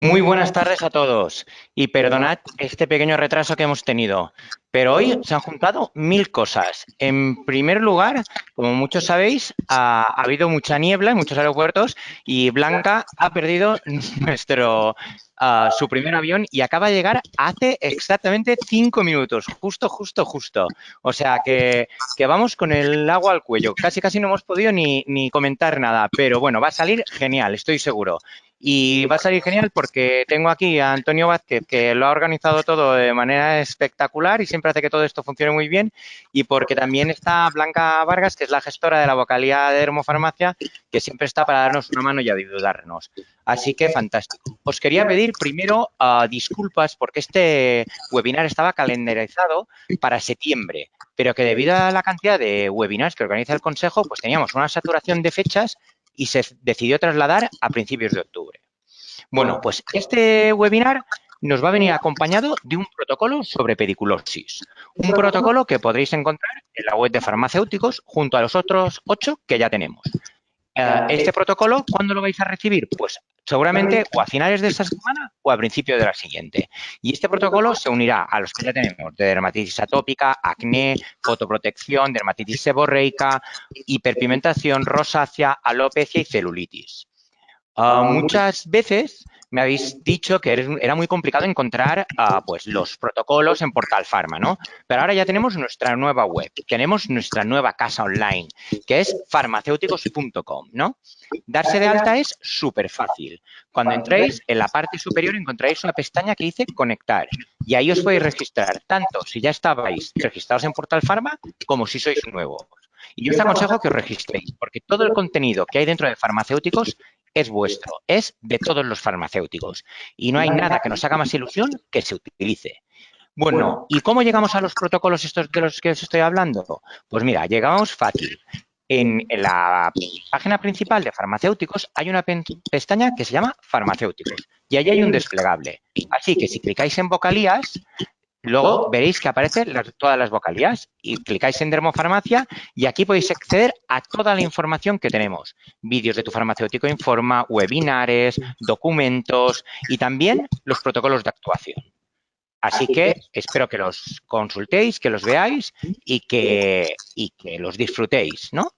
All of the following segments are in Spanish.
Muy buenas tardes a todos y perdonad este pequeño retraso que hemos tenido, pero hoy se han juntado mil cosas. En primer lugar, como muchos sabéis, ha habido mucha niebla en muchos aeropuertos y Blanca ha perdido su primer avión y acaba de llegar hace exactamente 5 minutos, justo. O sea que vamos con el agua al cuello. Casi no hemos podido ni comentar nada, pero bueno, va a salir genial, estoy seguro. Y va a salir genial porque tengo aquí a Antonio Vázquez, que lo ha organizado todo de manera espectacular y siempre hace que todo esto funcione muy bien. Y porque también está Blanca Vargas, que es la gestora de la vocalía de Dermofarmacia, que siempre está para darnos una mano y ayudarnos. Así que fantástico. Os quería pedir primero disculpas porque este webinar estaba calendarizado para septiembre, pero que debido a la cantidad de webinars que organiza el Consejo, pues teníamos una saturación de fechas y se decidió trasladar a principios de octubre. Bueno, pues este webinar nos va a venir acompañado de un protocolo sobre pediculosis. Un protocolo que podréis encontrar en la web de farmacéuticos junto a los otros 8 que ya tenemos. Este protocolo, ¿cuándo lo vais a recibir? Pues seguramente o a finales de esta semana o a principio de la siguiente. Y este protocolo se unirá a los que ya tenemos de dermatitis atópica, acné, fotoprotección, dermatitis seborreica, hiperpigmentación, rosácea, alopecia y celulitis. Muchas veces me habéis dicho que era muy complicado encontrar pues los protocolos en Portal Pharma, ¿no? Pero ahora ya tenemos nuestra nueva web, tenemos nuestra nueva casa online, que es farmacéuticos.com, ¿no? Darse de alta es súper fácil. Cuando entréis, en la parte superior encontraréis una pestaña que dice Conectar. Y ahí os podéis registrar, tanto si ya estabais registrados en Portal Pharma como si sois nuevos. Y yo os aconsejo que os registréis, porque todo el contenido que hay dentro de farmacéuticos es vuestro, es de todos los farmacéuticos. Y no hay nada que nos haga más ilusión que se utilice. Bueno, ¿y cómo llegamos a los protocolos estos de los que os estoy hablando? Pues mira, llegamos fácil. En la página principal de farmacéuticos hay una pestaña que se llama farmacéuticos y ahí hay un desplegable. Así que si clicáis en vocalías, luego veréis que aparecen todas las vocalías y clicáis en Dermofarmacia y aquí podéis acceder a toda la información que tenemos. Vídeos de tu farmacéutico informa, webinares, documentos y también los protocolos de actuación. Así que espero que los consultéis, que los veáis y que los disfrutéis, ¿no?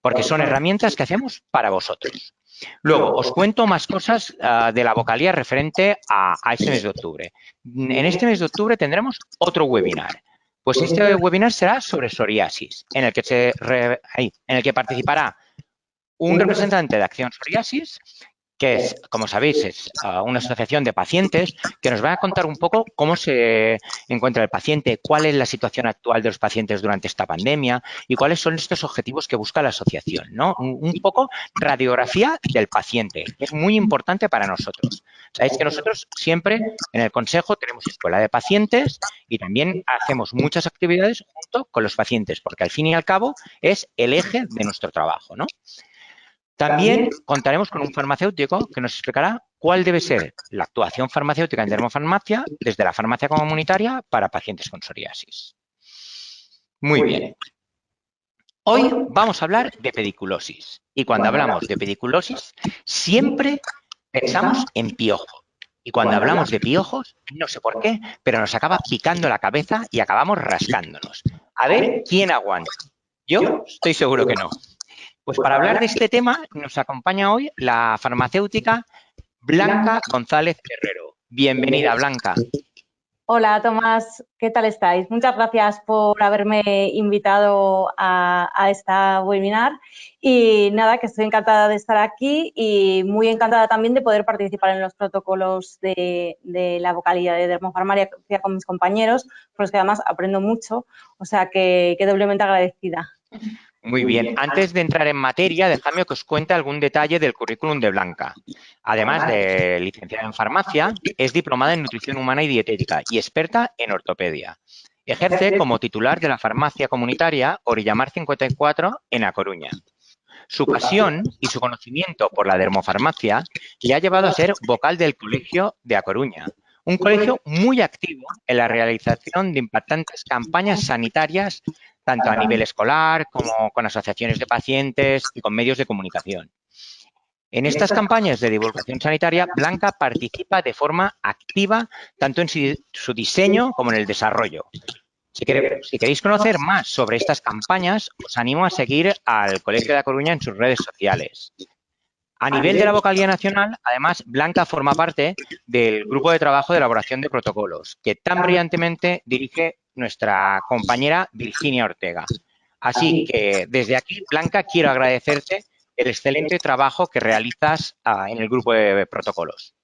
Porque son herramientas que hacemos para vosotros. Luego, os cuento más cosas de la vocalía referente a este mes de octubre. En este mes de octubre tendremos otro webinar. Pues este webinar será sobre psoriasis, en el que participará un representante de Acción Psoriasis, que es, como sabéis, es una asociación de pacientes que nos va a contar un poco cómo se encuentra el paciente, cuál es la situación actual de los pacientes durante esta pandemia y cuáles son estos objetivos que busca la asociación, ¿no? Un poco radiografía del paciente, que es muy importante para nosotros. Sabéis que nosotros siempre en el Consejo tenemos escuela de pacientes y también hacemos muchas actividades junto con los pacientes, porque al fin y al cabo es el eje de nuestro trabajo, ¿no? También contaremos con un farmacéutico que nos explicará cuál debe ser la actuación farmacéutica en dermofarmacia desde la farmacia comunitaria para pacientes con psoriasis. Muy bien. Hoy vamos a hablar de pediculosis. Y cuando hablamos de pediculosis, siempre pensamos en piojos. Y cuando hablamos de piojos, no sé por qué, pero nos acaba picando la cabeza y acabamos rascándonos. A ver quién aguanta. Yo estoy seguro que no. Pues para hablar de este tema nos acompaña hoy la farmacéutica Blanca González Herrero. Bienvenida, Blanca. Hola Tomás, ¿qué tal estáis? Muchas gracias por haberme invitado a esta webinar y nada, que estoy encantada de estar aquí y muy encantada también de poder participar en los protocolos de la vocalía de Dermofarmacia con mis compañeros, con los que además aprendo mucho, o sea que doblemente agradecida. Muy bien. Antes de entrar en materia, dejadme que os cuente algún detalle del currículum de Blanca. Además de licenciada en farmacia, es diplomada en nutrición humana y dietética y experta en ortopedia. Ejerce como titular de la farmacia comunitaria Orillamar 54 en A Coruña. Su pasión y su conocimiento por la dermofarmacia le ha llevado a ser vocal del Colegio de A Coruña, un colegio muy activo en la realización de impactantes campañas sanitarias, tanto a nivel escolar como con asociaciones de pacientes y con medios de comunicación. En estas campañas de divulgación sanitaria, Blanca participa de forma activa tanto en su diseño como en el desarrollo. Si queréis conocer más sobre estas campañas, os animo a seguir al Colegio de A Coruña en sus redes sociales. A nivel de la vocalía nacional, además, Blanca forma parte del grupo de trabajo de elaboración de protocolos, que tan brillantemente dirige nuestra compañera Virginia Ortega. Así que desde aquí, Blanca, quiero agradecerte el excelente trabajo que realizas en el grupo de protocolos.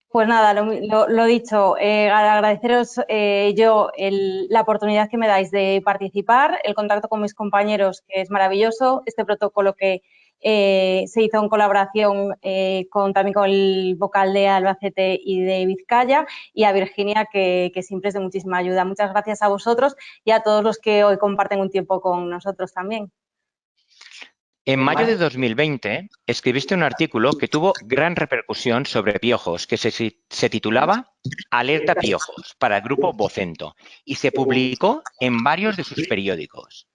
Pues nada, lo dicho, agradeceros la oportunidad que me dais de participar, el contacto con mis compañeros, que es maravilloso, este protocolo que se hizo en colaboración también con el vocal de Albacete y de Vizcaya, y a Virginia, que siempre es de muchísima ayuda. Muchas gracias a vosotros y a todos los que hoy comparten un tiempo con nosotros también. En mayo de 2020 escribiste un artículo que tuvo gran repercusión sobre piojos, que se titulaba Alerta Piojos para el grupo Vocento y se publicó en varios de sus periódicos.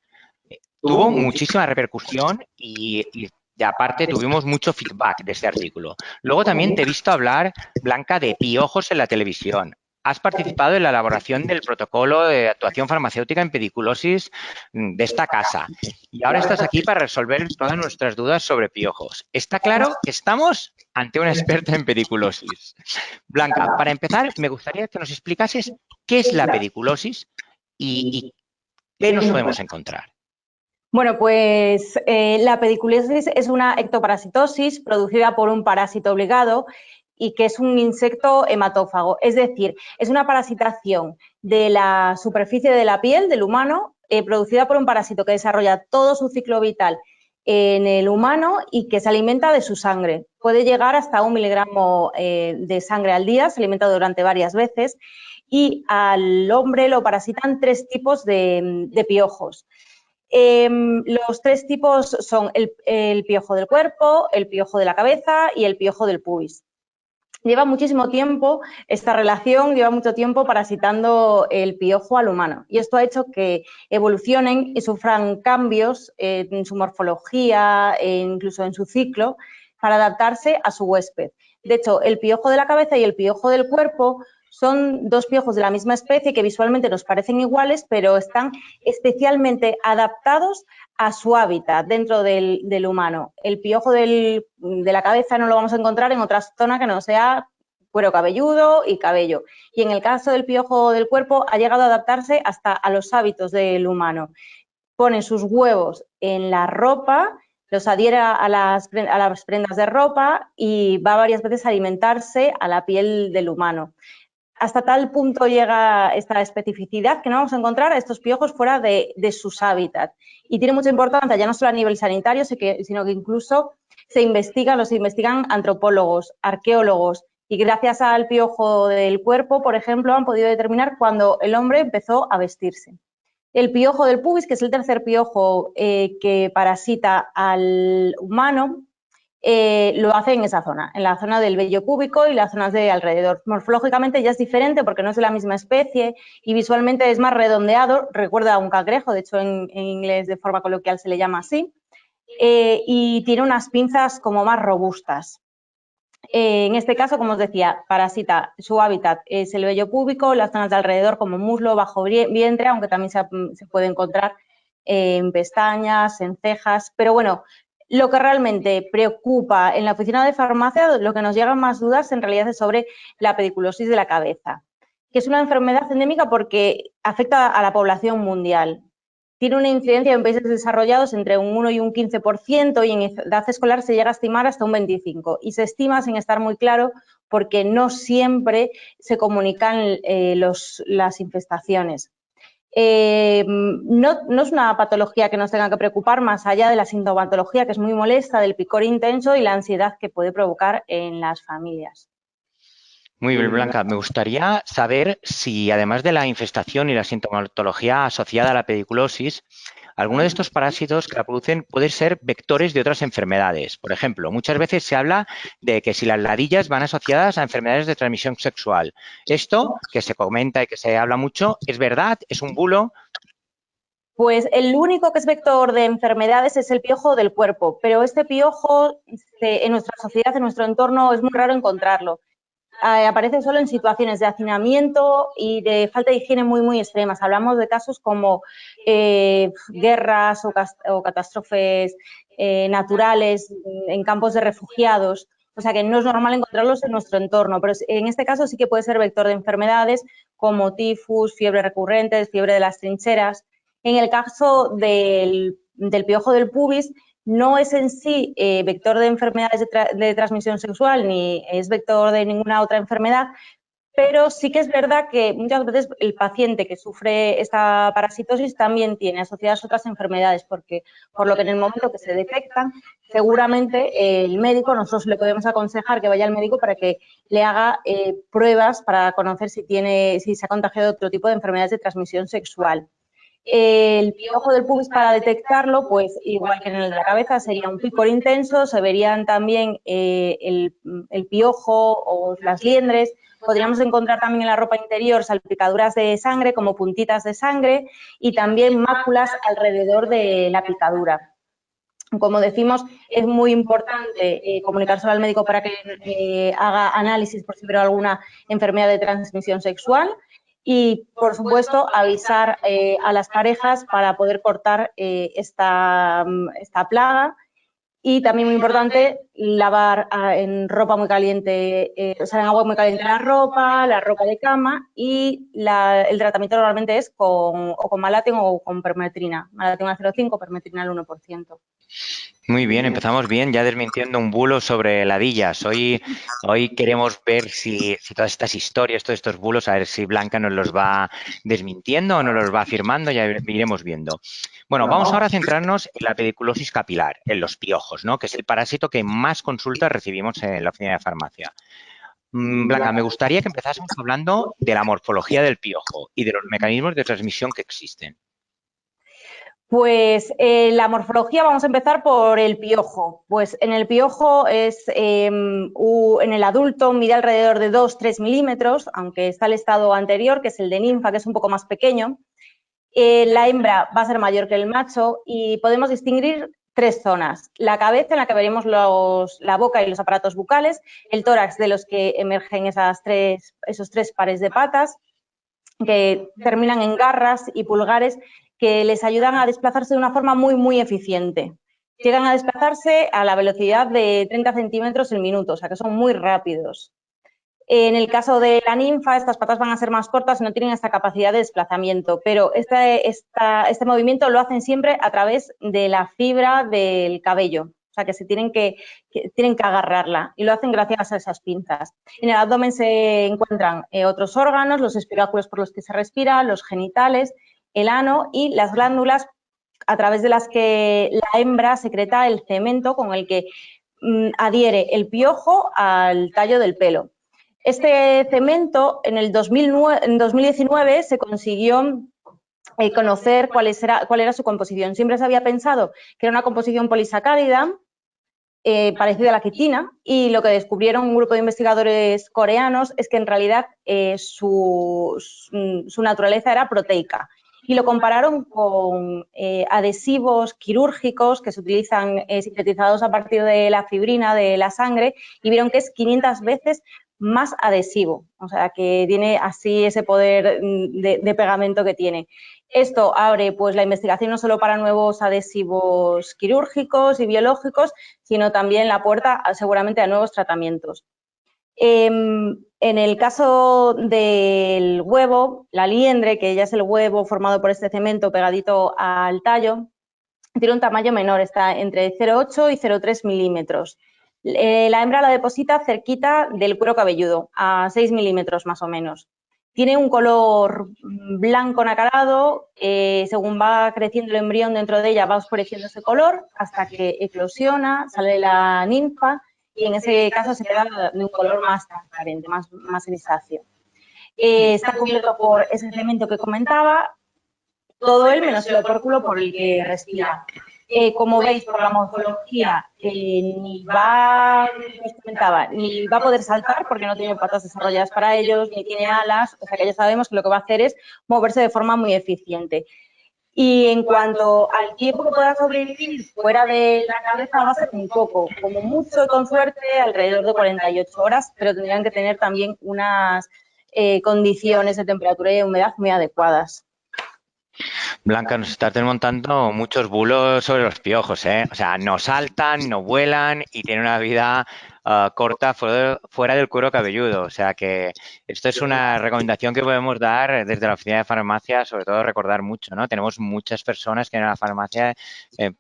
Tuvo muchísima repercusión y aparte tuvimos mucho feedback de este artículo. Luego también te he visto hablar, Blanca, de piojos en la televisión. Has participado en la elaboración del protocolo de actuación farmacéutica en pediculosis de esta casa. Y ahora estás aquí para resolver todas nuestras dudas sobre piojos. Está claro que estamos ante una experta en pediculosis. Blanca, para empezar, me gustaría que nos explicases qué es la pediculosis y qué nos podemos encontrar. Bueno, pues la pediculosis es una ectoparasitosis producida por un parásito obligado y que es un insecto hematófago, es decir, es una parasitación de la superficie de la piel del humano producida por un parásito que desarrolla todo su ciclo vital en el humano y que se alimenta de su sangre. Puede llegar hasta 1 miligramo de sangre al día, se alimenta durante varias veces y al hombre lo parasitan 3 tipos de piojos. Los 3 tipos son el piojo del cuerpo, el piojo de la cabeza y el piojo del pubis. Lleva muchísimo tiempo esta relación, lleva mucho tiempo parasitando el piojo al humano y esto ha hecho que evolucionen y sufran cambios en su morfología e incluso en su ciclo para adaptarse a su huésped. De hecho, el piojo de la cabeza y el piojo del cuerpo son 2 piojos de la misma especie que visualmente nos parecen iguales, pero están especialmente adaptados a su hábitat dentro del humano. El piojo de la cabeza no lo vamos a encontrar en otra zona que no sea cuero cabelludo y cabello. Y en el caso del piojo del cuerpo ha llegado a adaptarse hasta a los hábitos del humano. Pone sus huevos en la ropa, los adhiere a las prendas de ropa y va varias veces a alimentarse a la piel del humano. Hasta tal punto llega esta especificidad que no vamos a encontrar a estos piojos fuera de sus hábitats. Y tiene mucha importancia, ya no solo a nivel sanitario, sino que incluso los investigan antropólogos, arqueólogos, y gracias al piojo del cuerpo, por ejemplo, han podido determinar cuándo el hombre empezó a vestirse. El piojo del pubis, que es el tercer piojo que parasita al humano, lo hace en esa zona, en la zona del vello púbico y las zonas de alrededor. Morfológicamente ya es diferente porque no es de la misma especie y visualmente es más redondeado, recuerda a un cangrejo, de hecho en inglés de forma coloquial se le llama así, y tiene unas pinzas como más robustas. En este caso, como os decía, parasita, su hábitat es el vello púbico, las zonas de alrededor como muslo, bajo vientre, aunque también se puede encontrar en pestañas, en cejas, pero bueno, lo que realmente preocupa en la oficina de farmacia, lo que nos llegan más dudas en realidad es sobre la pediculosis de la cabeza, que es una enfermedad endémica porque afecta a la población mundial. Tiene una incidencia en países desarrollados entre un 1 y un 15% y en edad escolar se llega a estimar hasta un 25%. Y se estima sin estar muy claro porque no siempre se comunican las infestaciones. No es una patología que nos tenga que preocupar más allá de la sintomatología, que es muy molesta, del picor intenso y la ansiedad que puede provocar en las familias. Muy bien, Blanca. Me gustaría saber si, además de la infestación y la sintomatología asociada a la pediculosis, alguno de estos parásitos que la producen pueden ser vectores de otras enfermedades. Por ejemplo, muchas veces se habla de que si las ladillas van asociadas a enfermedades de transmisión sexual. Esto, que se comenta y que se habla mucho, ¿es verdad? ¿Es un bulo? Pues el único que es vector de enfermedades es el piojo del cuerpo, pero este piojo en nuestra sociedad, en nuestro entorno, es muy raro encontrarlo. Aparece solo en situaciones de hacinamiento y de falta de higiene muy extremas. Hablamos de casos como guerras o catástrofes naturales en campos de refugiados. O sea que no es normal encontrarlos en nuestro entorno, pero en este caso sí que puede ser vector de enfermedades como tifus, fiebre recurrente, fiebre de las trincheras. En el caso del piojo del pubis, no es en sí vector de enfermedades de transmisión sexual ni es vector de ninguna otra enfermedad, pero sí que es verdad que muchas veces el paciente que sufre esta parasitosis también tiene asociadas otras enfermedades, porque por lo que en el momento que se detectan, seguramente el médico, nosotros le podemos aconsejar que vaya al médico para que le haga pruebas para conocer si se ha contagiado de otro tipo de enfermedades de transmisión sexual. El piojo del pubis, para detectarlo, pues igual que en el de la cabeza, sería un picor intenso, se verían también el piojo o las liendres. Podríamos encontrar también en la ropa interior salpicaduras de sangre, como puntitas de sangre, y también máculas alrededor de la picadura. Como decimos, es muy importante comunicárselo al médico para que haga análisis por si hubiera alguna enfermedad de transmisión sexual y, por supuesto, avisar a las parejas para poder cortar esta plaga. Y también muy importante, lavar en ropa muy caliente, o sea, en agua muy caliente la ropa de cama y el tratamiento normalmente es con Malathion o con permetrina. Malathion al 0,5, permetrina al 1%. Muy bien, empezamos bien, ya desmintiendo un bulo sobre ladillas. Hoy queremos ver si todas estas historias, todos estos bulos, a ver si Blanca nos los va desmintiendo o nos los va afirmando, ya iremos viendo. Bueno, vamos ahora a centrarnos en la pediculosis capilar, en los piojos, ¿no? Que es el parásito que más consultas recibimos en la oficina de farmacia. Blanca, me gustaría que empezásemos hablando de la morfología del piojo y de los mecanismos de transmisión que existen. Pues la morfología, vamos a empezar por el piojo. Pues en el piojo en el adulto mide alrededor de 2-3 milímetros, aunque está el estado anterior, que es el de ninfa, que es un poco más pequeño. La hembra va a ser mayor que el macho y podemos distinguir tres zonas. La cabeza, en la que veremos la boca y los aparatos bucales, el tórax, de los que emergen esos tres pares de patas, que terminan en garras y pulgares que les ayudan a desplazarse de una forma muy eficiente. Llegan a desplazarse a la velocidad de 30 centímetros el minuto, o sea que son muy rápidos. En el caso de la ninfa, estas patas van a ser más cortas y no tienen esta capacidad de desplazamiento, pero este movimiento lo hacen siempre a través de la fibra del cabello, o sea que tienen que agarrarla y lo hacen gracias a esas pinzas. En el abdomen se encuentran otros órganos, los espiráculos por los que se respira, los genitales, el ano y las glándulas a través de las que la hembra secreta el cemento con el que adhiere el piojo al tallo del pelo. Este cemento, en 2019, se consiguió conocer cuál era su composición. Siempre se había pensado que era una composición polisacárida parecida a la quitina y lo que descubrieron un grupo de investigadores coreanos es que en realidad su naturaleza era proteica. Y lo compararon con adhesivos quirúrgicos que se utilizan sintetizados a partir de la fibrina de la sangre y vieron que es 500 veces más adhesivo, o sea que tiene así ese poder de pegamento que tiene. Esto abre pues la investigación no solo para nuevos adhesivos quirúrgicos y biológicos, sino también la puerta seguramente a nuevos tratamientos. En el caso del huevo, la liendre, que ya es el huevo formado por este cemento pegadito al tallo, tiene un tamaño menor, está entre 0,8 y 0,3 milímetros. La hembra la deposita cerquita del cuero cabelludo, a 6 milímetros más o menos. Tiene un color blanco nacarado, según va creciendo el embrión dentro de ella va oscureciendo ese color hasta que eclosiona, sale la ninfa y en ese caso se queda de un color más transparente, más grisáceo. Está cubierto por ese elemento que comentaba, todo él menos el opórculo por el que respira. Como veis por la morfología, ni va a poder saltar porque no tiene patas desarrolladas para ellos, ni tiene alas, o sea que ya sabemos que lo que va a hacer es moverse de forma muy eficiente. Y en cuanto al tiempo que puedan sobrevivir fuera de la cabeza, va a ser muy poco, como mucho, con suerte, alrededor de 48 horas, pero tendrían que tener también unas condiciones de temperatura y de humedad muy adecuadas. Blanca, nos estás desmontando muchos bulos sobre los piojos, ¿eh? O sea, no saltan, no vuelan y tienen una vida corta fuera del cuero cabelludo. O sea que esto es una recomendación que podemos dar desde la oficina de farmacia, sobre todo recordar mucho, ¿no? Tenemos muchas personas que en la farmacia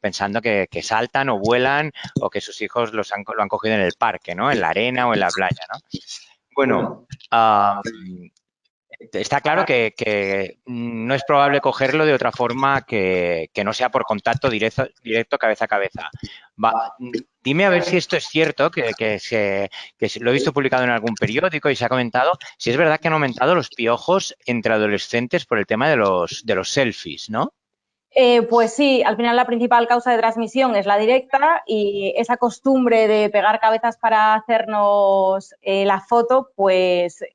pensando que saltan o vuelan o que sus hijos lo han cogido en el parque, ¿no? En la arena o en la playa, ¿no? Bueno, está claro que no es probable cogerlo de otra forma que no sea por contacto directo cabeza a cabeza. Dime a ver si esto es cierto, lo he visto publicado en algún periódico y se ha comentado, si es verdad que han aumentado los piojos entre adolescentes por el tema de los selfies, ¿no? Pues sí, al final la principal causa de transmisión es la directa y esa costumbre de pegar cabezas para hacernos la foto, pues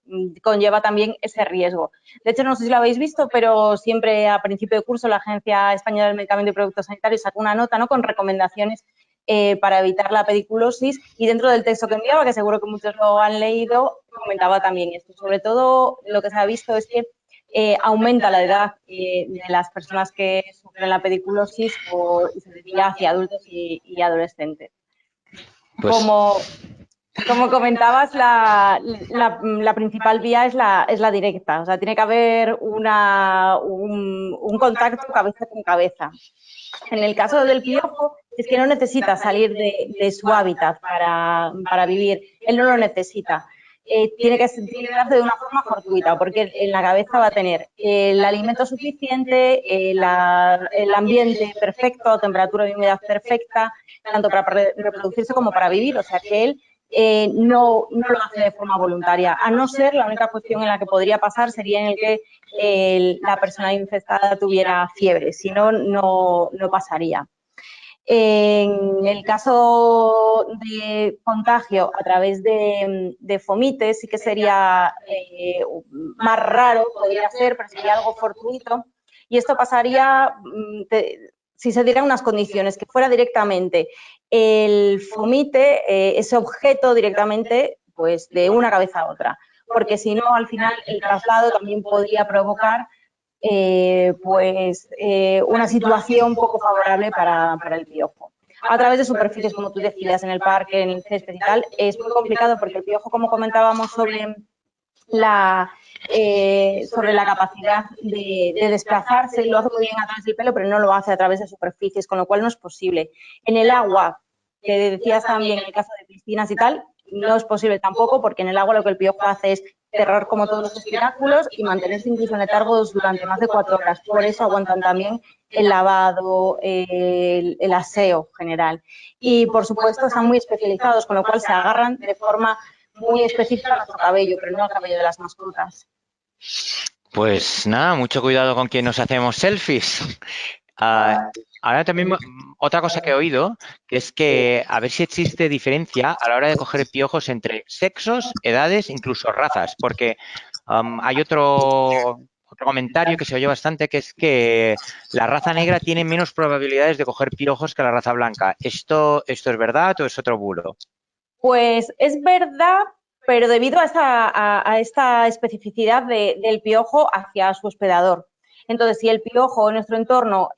conlleva también ese riesgo. De hecho, no sé si lo habéis visto, pero siempre a principio de curso la Agencia Española del Medicamento y Productos Sanitarios sacó una nota, ¿no?, con recomendaciones para evitar la pediculosis, y dentro del texto que enviaba, que seguro que muchos lo han leído, comentaba también esto. Sobre todo lo que se ha visto es que aumenta la edad de las personas que sufren la pediculosis y se desvía hacia adultos y adolescentes. Pues Como comentabas, la principal vía es la directa, o sea, tiene que haber un contacto cabeza con cabeza. En el caso del piojo, es que no necesita salir de su hábitat para vivir, él no lo necesita. Tiene que darse de una forma fortuita, porque en la cabeza va a tener el alimento suficiente, el ambiente perfecto, temperatura y humedad perfecta, tanto para reproducirse como para vivir, o sea que él no lo hace de forma voluntaria, a no ser, la única cuestión en la que podría pasar sería en el que la persona infectada tuviera fiebre, si no, no pasaría. En el caso de contagio a través de fomites, sí que sería más raro, podría ser, pero sería algo fortuito. Y esto pasaría si se dieran unas condiciones, que fuera directamente el fomite, ese objeto directamente, pues de una cabeza a otra. Porque si no, al final el traslado también podría provocar una situación poco favorable para el piojo. A través de superficies, como tú decías, en el parque, en el césped y tal, es muy complicado porque el piojo, como comentábamos sobre la capacidad de desplazarse, lo hace muy bien a través del pelo, pero no lo hace a través de superficies, con lo cual no es posible. En el agua, que decías también en el caso de piscinas y tal, no es posible tampoco, porque en el agua lo que el piojo hace es cerrar como todos los espiráculos y mantenerse incluso en letargos durante más de 4 horas. Por eso aguantan también el lavado, el aseo general. Y, por supuesto, están muy especializados, con lo cual se agarran de forma muy específica a nuestro cabello, pero no al cabello de las mascotas. Pues nada, mucho cuidado con quien nos hacemos selfies. Ahora también otra cosa que he oído, que es que a ver si existe diferencia a la hora de coger piojos entre sexos, edades, incluso razas, porque hay otro comentario que se oye bastante, que es que la raza negra tiene menos probabilidades de coger piojos que la raza blanca. ¿Esto es verdad o es otro bulo? Pues es verdad, pero debido a esta especificidad del piojo hacia su hospedador. Entonces, si el piojo en nuestro entorno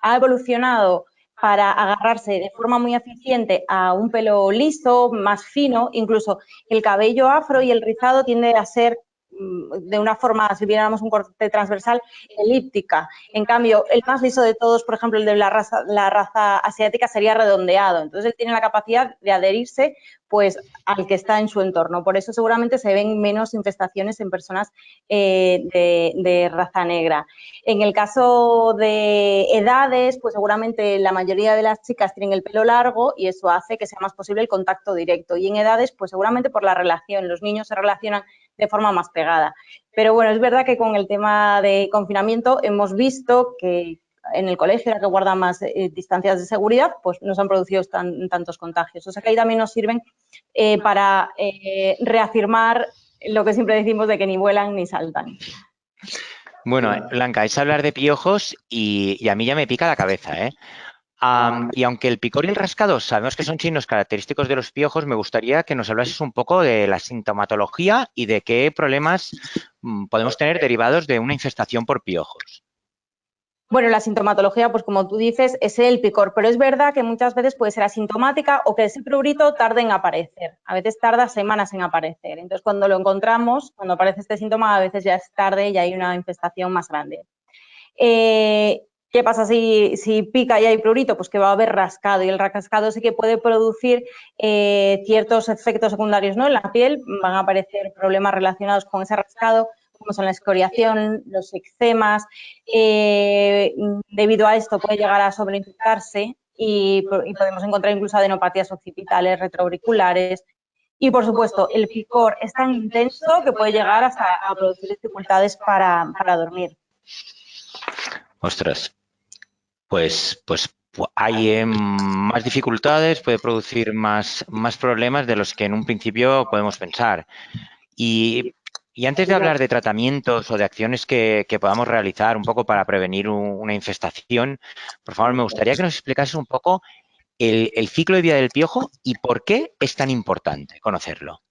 ha evolucionado para agarrarse de forma muy eficiente a un pelo liso, más fino, incluso el cabello afro y el rizado tiende a ser de una forma, si viéramos un corte transversal, elíptica. En cambio, el más liso de todos, por ejemplo, el de la raza asiática, sería redondeado. Entonces, él tiene la capacidad de adherirse pues al que está en su entorno. Por eso seguramente se ven menos infestaciones en personas de raza negra. En el caso de edades, pues seguramente la mayoría de las chicas tienen el pelo largo y eso hace que sea más posible el contacto directo. Y en edades, pues seguramente por la relación, los niños se relacionan de forma más pegada. Pero bueno, es verdad que con el tema de confinamiento hemos visto que en el colegio, la que guarda más distancias de seguridad, pues no se han producido tantos contagios. O sea que ahí también nos sirven para reafirmar lo que siempre decimos de que ni vuelan ni saltan. Bueno, Blanca, es hablar de piojos y a mí ya me pica la cabeza, ¿eh? Y aunque el picor y el rascado sabemos que son signos característicos de los piojos, me gustaría que nos hablases un poco de la sintomatología y de qué problemas podemos tener derivados de una infestación por piojos. Bueno, la sintomatología, pues como tú dices, es el picor, pero es verdad que muchas veces puede ser asintomática o que ese prurito tarde en aparecer. A veces tarda semanas en aparecer. Entonces, cuando lo encontramos, cuando aparece este síntoma, a veces ya es tarde y hay una infestación más grande. ¿Qué pasa si pica y hay prurito? Pues que va a haber rascado y el rascado sí que puede producir ciertos efectos secundarios, ¿no? En la piel van a aparecer problemas relacionados con ese rascado, como son la escoriación, los eczemas. Debido a esto puede llegar a sobreinfectarse y podemos encontrar incluso adenopatías occipitales, retroauriculares. Y, por supuesto, el picor es tan intenso que puede llegar hasta a producir dificultades para dormir. Ostras, pues hay más dificultades, puede producir más problemas de los que en un principio podemos pensar. Y, y antes de hablar de tratamientos o de acciones que podamos realizar un poco para prevenir una infestación, por favor, me gustaría que nos explicases un poco el ciclo de vida del piojo y por qué es tan importante conocerlo.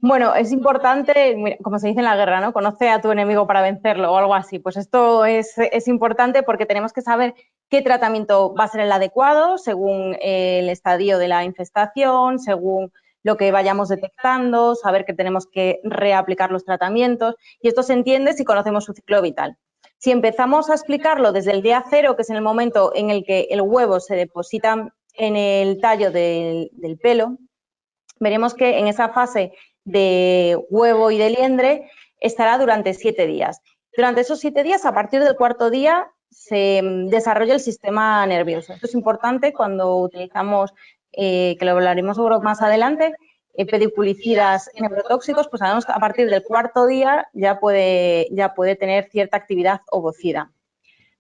Bueno, es importante, como se dice en la guerra, ¿no? Conoce a tu enemigo para vencerlo o algo así. Pues esto es importante porque tenemos que saber qué tratamiento va a ser el adecuado según el estadio de la infestación, según lo que vayamos detectando, saber que tenemos que reaplicar los tratamientos y esto se entiende si conocemos su ciclo vital. Si empezamos a explicarlo desde el día cero, que es en el momento en el que el huevo se deposita en el tallo del pelo, veremos que en esa fase de huevo y de liendre estará durante 7 días. Durante esos 7 días, a partir del cuarto día, se desarrolla el sistema nervioso. Esto es importante cuando utilizamos, que lo hablaremos seguro más adelante, pediculicidas neurotóxicos, pues sabemos que a partir del cuarto día ya puede tener cierta actividad ovocida.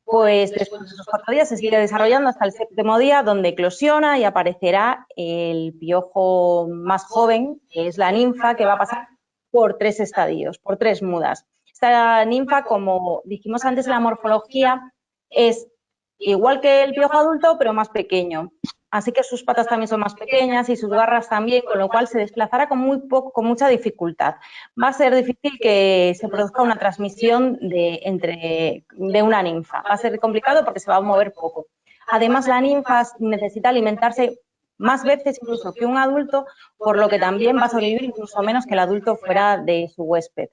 Pues después de esos 4 días se sigue desarrollando hasta el 7.º día, donde eclosiona y aparecerá el piojo más joven, que es la ninfa, que va a pasar por 3 estadios, por 3 mudas. Esta ninfa, como dijimos antes en la morfología, es igual que el piojo adulto, pero más pequeño. Así que sus patas también son más pequeñas y sus garras también, con lo cual se desplazará con mucha dificultad. Va a ser difícil que se produzca una transmisión de una ninfa. Va a ser complicado porque se va a mover poco. Además, la ninfa necesita alimentarse más veces incluso que un adulto, por lo que también va a sobrevivir incluso menos que el adulto fuera de su huésped.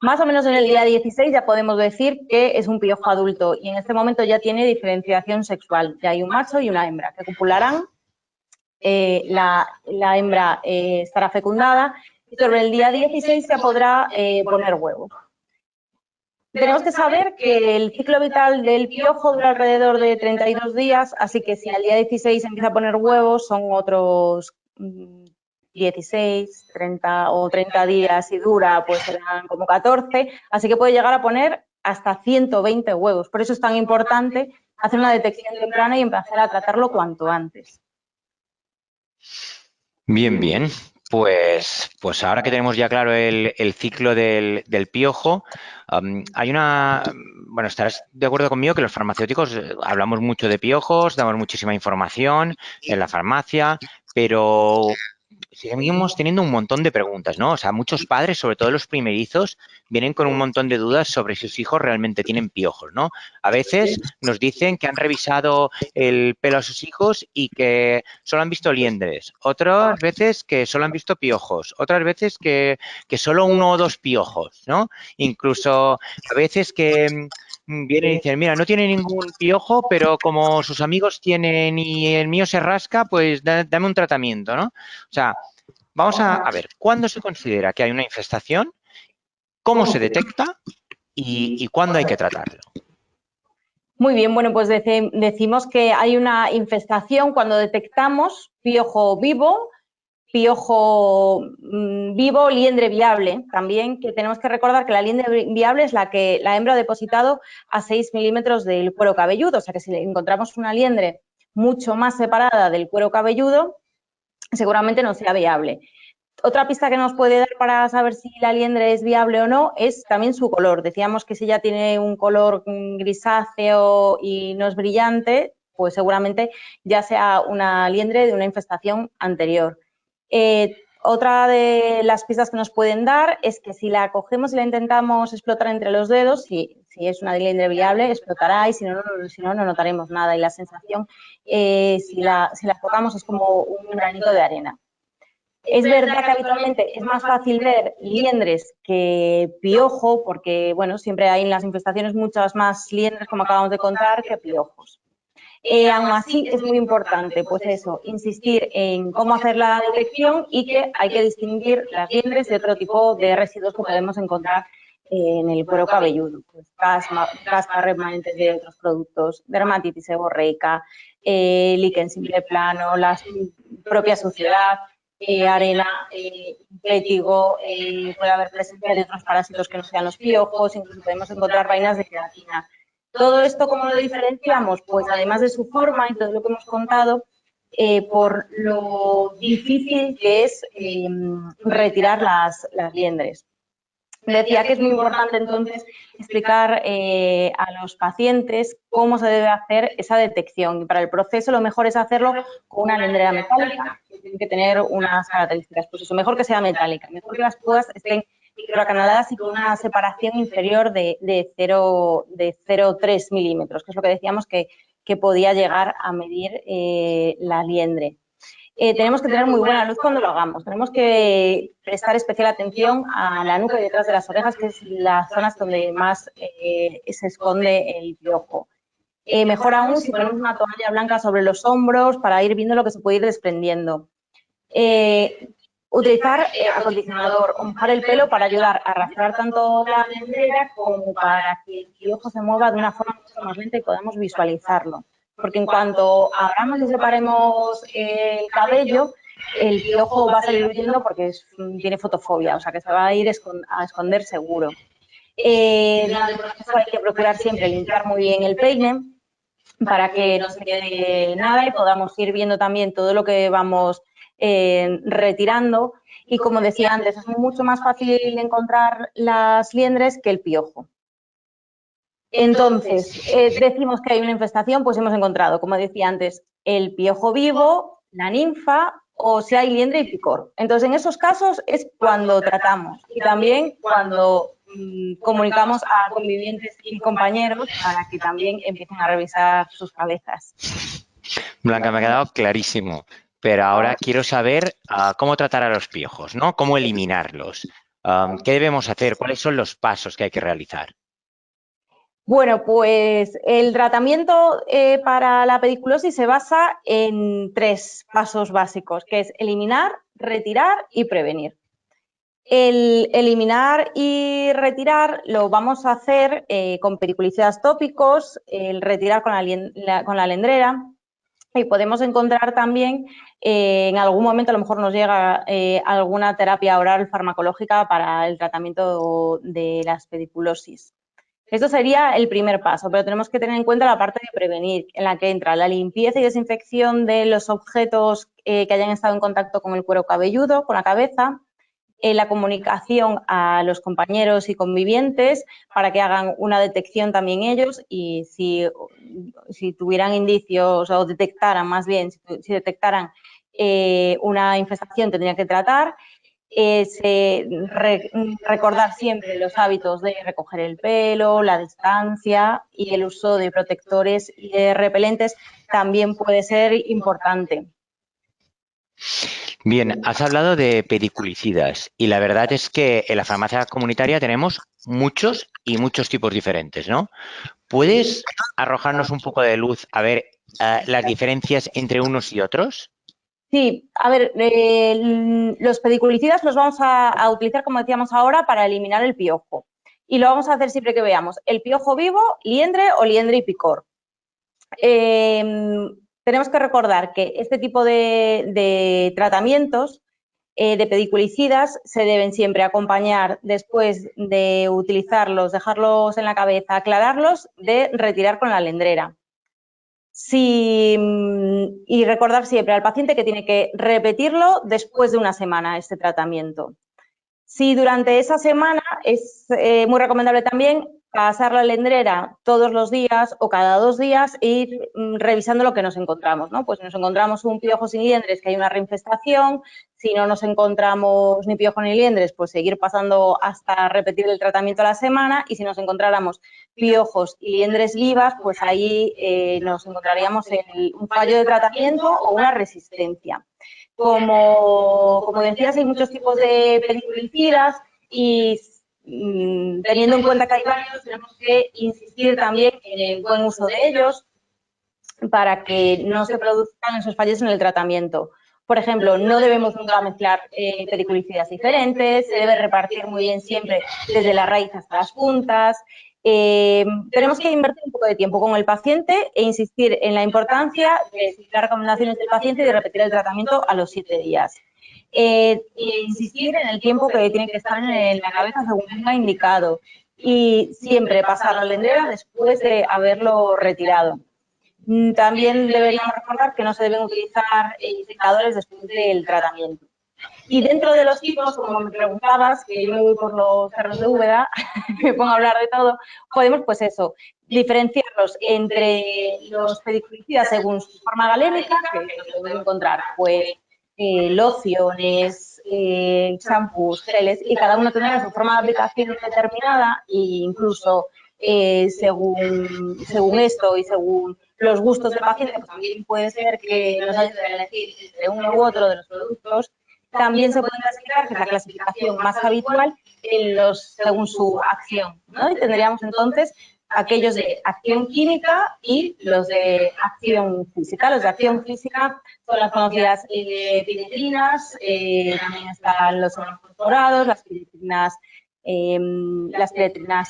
Más o menos en el día 16 ya podemos decir que es un piojo adulto y en este momento ya tiene diferenciación sexual. Ya hay un macho y una hembra que copularán. La hembra estará fecundada y sobre el día 16 ya podrá poner huevos. Tenemos que saber que el ciclo vital del piojo dura alrededor de 32 días, así que si al día 16 empieza a poner huevos, son otros 16, 30 o 30 días y dura, pues serán como 14, así que puede llegar a poner hasta 120 huevos. Por eso es tan importante hacer una detección temprana y empezar a tratarlo cuanto antes. Bien, bien. Pues ahora que tenemos ya claro el ciclo del piojo, hay bueno, estarás de acuerdo conmigo que los farmacéuticos hablamos mucho de piojos, damos muchísima información en la farmacia, pero seguimos teniendo un montón de preguntas, ¿no? O sea, muchos padres, sobre todo los primerizos, vienen con un montón de dudas sobre si sus hijos realmente tienen piojos, ¿no? A veces nos dicen que han revisado el pelo a sus hijos y que solo han visto liendres, otras veces que solo han visto piojos, otras veces que solo uno o dos piojos, ¿no? Incluso a veces que vienen y dicen, mira, no tiene ningún piojo, pero como sus amigos tienen y el mío se rasca, pues dame un tratamiento, ¿no? O sea, vamos a ver, ¿cuándo se considera que hay una infestación? ¿Cómo se detecta? ¿Y cuándo hay que tratarlo? Muy bien, bueno, pues decimos que hay una infestación cuando detectamos piojo vivo, liendre viable también, que tenemos que recordar que la liendre viable es la que la hembra ha depositado a 6 milímetros del cuero cabelludo, o sea que si encontramos una liendre mucho más separada del cuero cabelludo, seguramente no sea viable. Otra pista que nos puede dar para saber si la liendre es viable o no es también su color. Decíamos que si ya tiene un color grisáceo y no es brillante, pues seguramente ya sea una liendre de una infestación anterior. Otra de las pistas que nos pueden dar es que si la cogemos y la intentamos explotar entre los dedos, si es una liendre viable, explotará y si no, no notaremos nada. Y la sensación, si la tocamos, es como un granito de arena. Es verdad que habitualmente es más fácil ver liendres que piojo, porque bueno, siempre hay en las infestaciones muchas más liendres, como acabamos de contar, que piojos. Aún así, es muy importante, pues eso, insistir en cómo hacer la detección y que hay que distinguir las liendres de otro tipo de residuos que podemos encontrar en el cuero cabelludo, pues caspa, remanentes de otros productos, dermatitis seborreica, líquen simple plano, la propia suciedad, arena, pétigo, puede haber presencia de otros parásitos que no sean los piojos, incluso podemos encontrar vainas de queratina. Todo esto, ¿cómo lo diferenciamos? Pues además de su forma y todo lo que hemos contado, por lo difícil que es retirar las liendres. Decía que es muy importante entonces explicar a los pacientes cómo se debe hacer esa detección. Y para el proceso lo mejor es hacerlo con una liendrera metálica, que tiene que tener unas características. Pues eso, mejor que sea metálica, mejor que las púas estén microacanaladas y con una separación inferior de 0,3 milímetros, que es lo que decíamos que podía llegar a medir la liendre. Tenemos que tener muy buena luz cuando lo hagamos. Tenemos que prestar especial atención a la nuca y detrás de las orejas, que es las zonas donde más se esconde el piojo. Mejor aún si ponemos una toalla blanca sobre los hombros para ir viendo lo que se puede ir desprendiendo. Utilizar acondicionador o mojar el pelo para ayudar a arrastrar tanto la liendrera como para que el piojo se mueva de una forma mucho más lenta y podamos visualizarlo. Porque en cuanto abramos y separemos el cabello, el piojo va a salir huyendo porque tiene fotofobia, o sea que se va a ir a esconder seguro. Durante el proceso hay que procurar siempre limpiar muy bien el peine para que no se quede nada y podamos ir viendo también todo lo que vamos retirando. Y como decía antes, es mucho más fácil encontrar las liendres que el piojo. Entonces, decimos que hay una infestación, pues hemos encontrado, como decía antes, el piojo vivo, la ninfa o si hay liendre y picor. Entonces, en esos casos es cuando tratamos y también cuando comunicamos a convivientes y compañeros para que también empiecen a revisar sus cabezas. Blanca, me ha quedado clarísimo, pero ahora quiero saber cómo tratar a los piojos, ¿no? Cómo eliminarlos. ¿Qué debemos hacer? ¿Cuáles son los pasos que hay que realizar? Bueno, pues el tratamiento para la pediculosis se basa en 3 pasos básicos, que es eliminar, retirar y prevenir. El eliminar y retirar lo vamos a hacer con pediculicidas tópicos, el retirar con la liendrera, y podemos encontrar también, en algún momento a lo mejor nos llega alguna terapia oral farmacológica para el tratamiento de las pediculosis. Esto sería el primer paso, pero tenemos que tener en cuenta la parte de prevenir, en la que entra la limpieza y desinfección de los objetos que hayan estado en contacto con el cuero cabelludo, con la cabeza, la comunicación a los compañeros y convivientes para que hagan una detección también ellos y si tuvieran indicios o detectaran más bien, si detectaran una infestación tendrían que tratar. Recordar siempre los hábitos de recoger el pelo, la distancia y el uso de protectores y de repelentes también puede ser importante. Bien, has hablado de pediculicidas y la verdad es que en la farmacia comunitaria tenemos muchos y muchos tipos diferentes, ¿no? ¿Puedes arrojarnos un poco de luz a ver las diferencias entre unos y otros? Sí, a ver, los pediculicidas los vamos a utilizar, como decíamos ahora, para eliminar el piojo. Y lo vamos a hacer siempre que veamos el piojo vivo, liendre o liendre y picor. Tenemos que recordar que este tipo de tratamientos de pediculicidas se deben siempre acompañar, después de utilizarlos, dejarlos en la cabeza, aclararlos, de retirar con la liendrera. Y recordar siempre al paciente que tiene que repetirlo después de una semana este tratamiento. Si durante esa semana es muy recomendable también pasar la lendrera todos los días o cada 2 días e ir revisando lo que nos encontramos, ¿no? Pues si nos encontramos un piojo sin liendres, que hay una reinfestación. Si no nos encontramos ni piojo ni liendres, pues seguir pasando hasta repetir el tratamiento a la semana. Y si nos encontráramos piojos y liendres vivas, pues ahí nos encontraríamos en un fallo de tratamiento o una resistencia. Como decías, hay muchos tipos de pediculicidas y teniendo en cuenta que hay varios, tenemos que insistir también en el buen uso de ellos para que no se produzcan esos fallos en el tratamiento. Por ejemplo, no debemos nunca mezclar pediculicidas diferentes, se debe repartir muy bien siempre desde la raíz hasta las puntas. Tenemos que invertir un poco de tiempo con el paciente e insistir en la importancia de seguir las recomendaciones del paciente y de repetir el tratamiento a los 7 días. E insistir en el tiempo que tiene que estar en la cabeza según venga indicado y siempre pasar la lendrera después de haberlo retirado. También deberíamos recordar que no se deben utilizar secadores después del tratamiento. Y dentro de los tipos, como me preguntabas, que yo me voy por los cerros de Úbeda, me pongo a hablar de todo, podemos, pues eso, diferenciarlos entre los pediculicidas según su forma galénica, que los podemos encontrar, pues, lociones, champús, geles, y cada uno tendrá su forma de aplicación determinada e incluso según esto y según los gustos del paciente, pues también puede ser que nos ayude a elegir entre uno u otro de los productos. También se puede clasificar, que es la clasificación más habitual, según su acción, ¿no? Y tendríamos entonces aquellos de acción química y los de acción física. Los de acción física son las conocidas epinefrinas, también están los fosforados, las piretrinas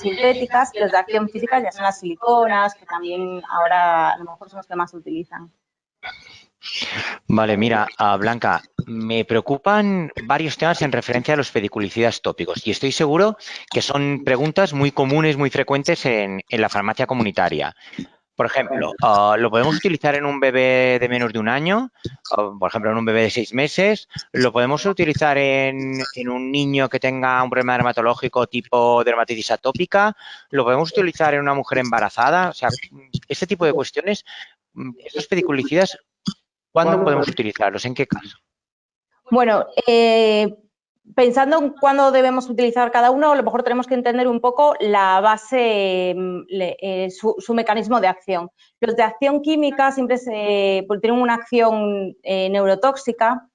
sintéticas, y los de acción física ya son las siliconas, que también ahora a lo mejor son los que más se utilizan. Vale, mira, Blanca, me preocupan varios temas en referencia a los pediculicidas tópicos y estoy seguro que son preguntas muy comunes, muy frecuentes en la farmacia comunitaria. Por ejemplo, ¿lo podemos utilizar en un bebé de menos de un año? Por ejemplo, en un bebé de 6 meses. ¿Lo podemos utilizar en un niño que tenga un problema dermatológico tipo dermatitis atópica? ¿Lo podemos utilizar en una mujer embarazada? O sea, este tipo de cuestiones, estos pediculicidas, ¿cuándo podemos utilizarlos? ¿En qué caso? Bueno, pensando en cuándo debemos utilizar cada uno, a lo mejor tenemos que entender un poco la base, su mecanismo de acción. Los de acción química siempre tienen una acción neurotóxica,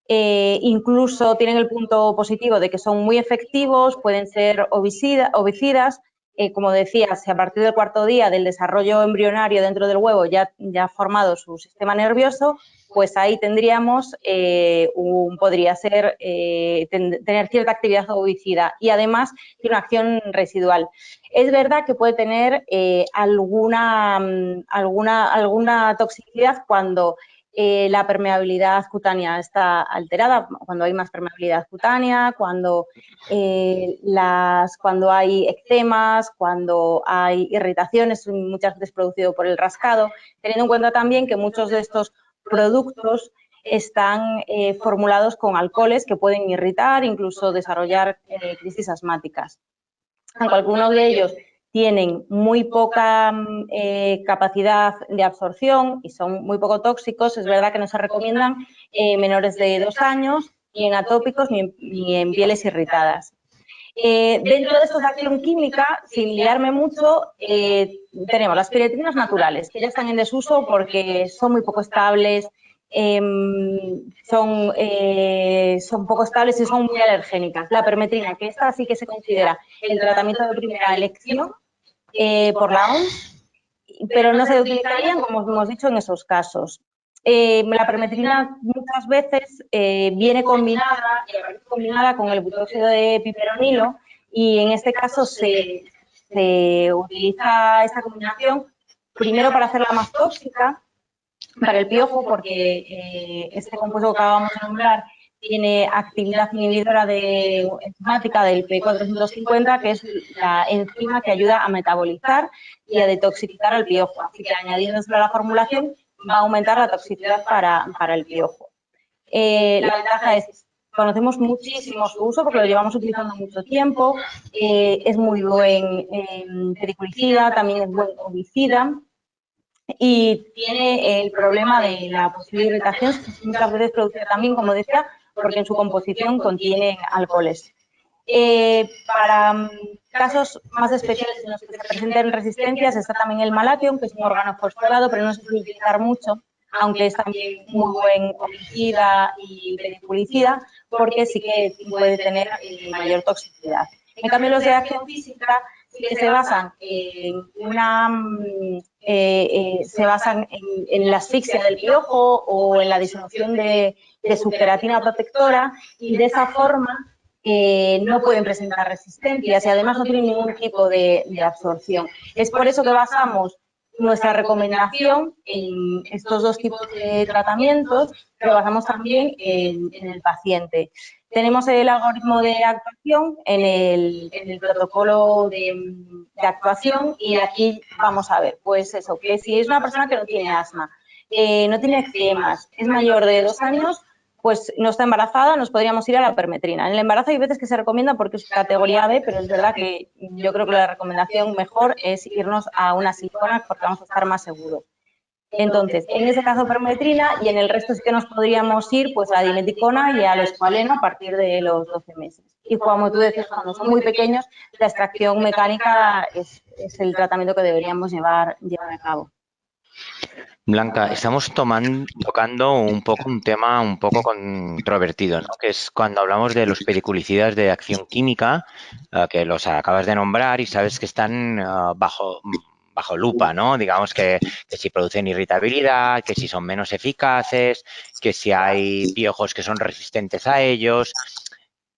incluso tienen el punto positivo de que son muy efectivos, pueden ser ovicidas. Como decía, si a partir del 4.º día del desarrollo embrionario dentro del huevo ya ha formado su sistema nervioso, pues ahí tendríamos, podría ser tener cierta actividad ovicida y además tiene una acción residual. Es verdad que puede tener alguna toxicidad cuando la permeabilidad cutánea está alterada, cuando hay más permeabilidad cutánea, cuando hay eczemas, cuando hay irritaciones, muchas veces producido por el rascado, teniendo en cuenta también que muchos de estos productos están formulados con alcoholes que pueden irritar, incluso desarrollar crisis asmáticas. Aunque algunos de ellos tienen muy poca capacidad de absorción y son muy poco tóxicos, es verdad que no se recomiendan menores de 2 años, ni en atópicos ni en pieles irritadas. Dentro de estos de acción química, sin liarme mucho, tenemos las piretrinas naturales, que ya están en desuso porque son muy poco estables, son poco estables y son muy alergénicas. La permetrina, que esta sí que se considera el tratamiento de primera elección por la OMS, pero no se utilizarían, como hemos dicho, en esos casos. La permetrina muchas veces viene combinada con el butóxido de piperonilo y en este caso se utiliza esta combinación primero para hacerla más tóxica para el piojo, porque este compuesto que acabamos de nombrar tiene actividad inhibidora enzimática del P450, que es la enzima que ayuda a metabolizar y a detoxificar al piojo. Así que añadiéndoselo a la formulación va a aumentar la toxicidad para el piojo. La ventaja es, conocemos muchísimo su uso porque lo llevamos utilizando mucho tiempo, es muy buen pediculicida, también es buen fungicida y tiene el problema de la posible irritación, muchas veces producida también, como decía, porque en su composición contiene alcoholes. Para casos más especiales en los que se presenten resistencias está también el malathion, que es un organofosforado, pero no se suele utilizar mucho, aunque es también muy buen homicida y pediculicida, porque sí que puede tener mayor toxicidad. En cambio, los de acción física sí que se basan en la asfixia del piojo o en la disolución de su queratina protectora y de esa forma no pueden presentar resistencias y además no tienen ningún tipo de absorción. Es por eso que basamos nuestra recomendación en estos dos tipos de tratamientos, pero basamos también en el paciente. Tenemos el algoritmo de actuación en el protocolo de actuación y aquí vamos a ver, pues eso, que si es una persona que no tiene asma, no tiene eczemas, es mayor de 2 años, pues no está embarazada, nos podríamos ir a la permetrina. En el embarazo hay veces que se recomienda porque es categoría B, pero es verdad que yo creo que la recomendación mejor es irnos a una silicona porque vamos a estar más seguros. Entonces, en ese caso permetrina y en el resto sí que nos podríamos ir pues a la dimeticona y al escualeno a partir de los 12 meses. Y como tú decías, cuando son muy pequeños, la extracción mecánica es el tratamiento que deberíamos llevar a cabo. Blanca, estamos tocando un poco un tema un poco controvertido, ¿no? Que es cuando hablamos de los pediculicidas de acción química, que los acabas de nombrar y sabes que están bajo lupa, ¿no? Digamos que si producen irritabilidad, que si son menos eficaces, que si hay piojos que son resistentes a ellos.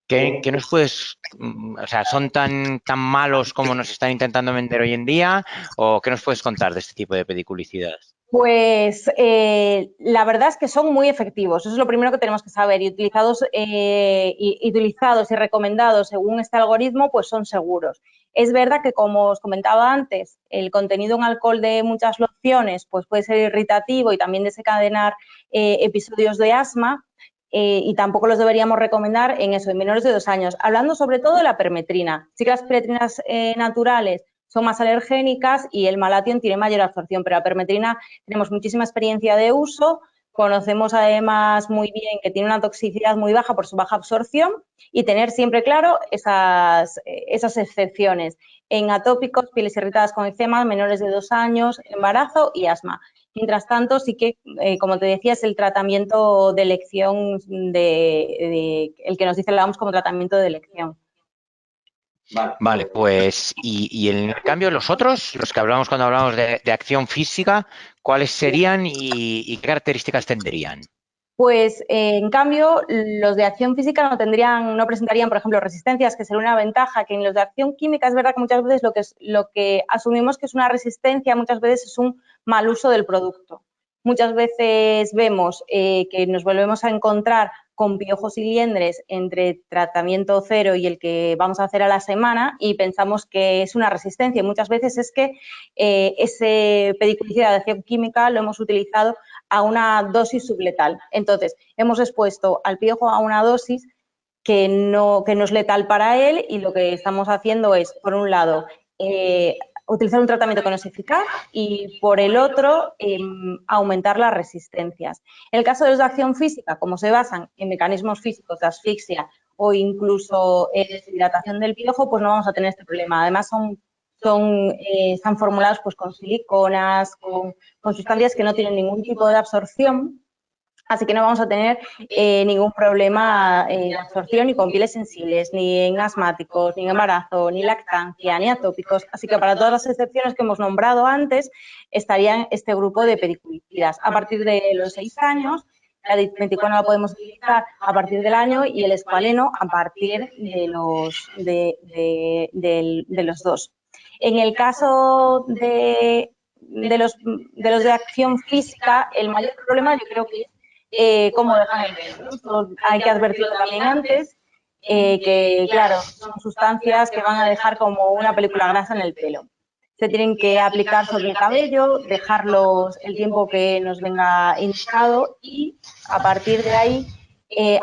¿Qué nos puedes, o sea, son tan malos como nos están intentando vender hoy en día? ¿O qué nos puedes contar de este tipo de pediculicidas? Pues la verdad es que son muy efectivos, eso es lo primero que tenemos que saber, y utilizados y recomendados según este algoritmo, pues son seguros. Es verdad que, como os comentaba antes, el contenido en alcohol de muchas lociones pues puede ser irritativo y también desencadenar episodios de asma, y tampoco los deberíamos recomendar en menores de 2 años. Hablando sobre todo de la permetrina, sí que las permetrinas naturales son más alergénicas y el malathion tiene mayor absorción, pero la permetrina tenemos muchísima experiencia de uso, conocemos además muy bien que tiene una toxicidad muy baja por su baja absorción y tener siempre claro esas excepciones en atópicos, pieles irritadas con eczema, menores de 2 años, embarazo y asma. Mientras tanto, sí que, como te decía, es el tratamiento de elección el que nos dice la OMS como tratamiento de elección. Vale, pues, y en cambio los otros, los que hablamos cuando hablamos de acción física, ¿cuáles serían y qué características tendrían? Pues, en cambio, los de acción física no presentarían, por ejemplo, resistencias, que sería una ventaja, que en los de acción química es verdad que muchas veces lo que asumimos que es una resistencia, muchas veces es un mal uso del producto. Muchas veces vemos que nos volvemos a encontrar con piojos y liendres entre tratamiento cero y el que vamos a hacer a la semana y pensamos que es una resistencia. Muchas veces es que ese pediculicida de acción química lo hemos utilizado a una dosis subletal. Entonces, hemos expuesto al piojo a una dosis que no es letal para él y lo que estamos haciendo es, por un lado, utilizar un tratamiento que no es eficaz y, por el otro, aumentar las resistencias. En el caso de los de acción física, como se basan en mecanismos físicos de asfixia o incluso deshidratación del piojo, pues no vamos a tener este problema. Además, están formulados pues, con siliconas, con sustancias que no tienen ningún tipo de absorción, así que no vamos a tener ningún problema de absorción ni con pieles sensibles, ni en asmáticos, ni en embarazo, ni lactancia, ni atópicos. Así que para todas las excepciones que hemos nombrado antes, estarían este grupo de pediculicidas. A partir de los 6 años, la dimeticona la podemos utilizar a partir del año y el escualeno a partir de los 2. En el caso de los de acción física, el mayor problema yo creo que es cómo dejan el pelo, ¿no? Esto hay que advertirlo también antes, que claro, son sustancias que van a dejar como una película grasa en el pelo. Se tienen que aplicar sobre el cabello, dejarlos el tiempo que nos venga indicado y a partir de ahí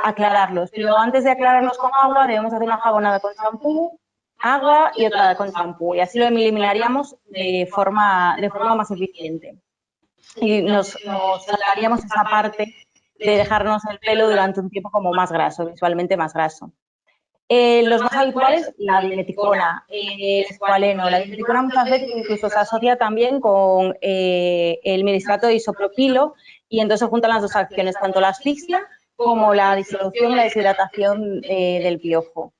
aclararlos. Pero antes de aclararlos con agua debemos hacer una jabonada con champú, agua y otra con champú y así lo eliminaríamos de forma más eficiente. Y nos saltaríamos esa parte de dejarnos el pelo durante un tiempo como más graso, visualmente más graso. Los más habituales, la dimeticona, el escualeno. La dimeticona muchas veces incluso se asocia también con el miristrato de isopropilo y entonces se juntan las dos acciones, tanto la asfixia como la disolución y la deshidratación del piojo.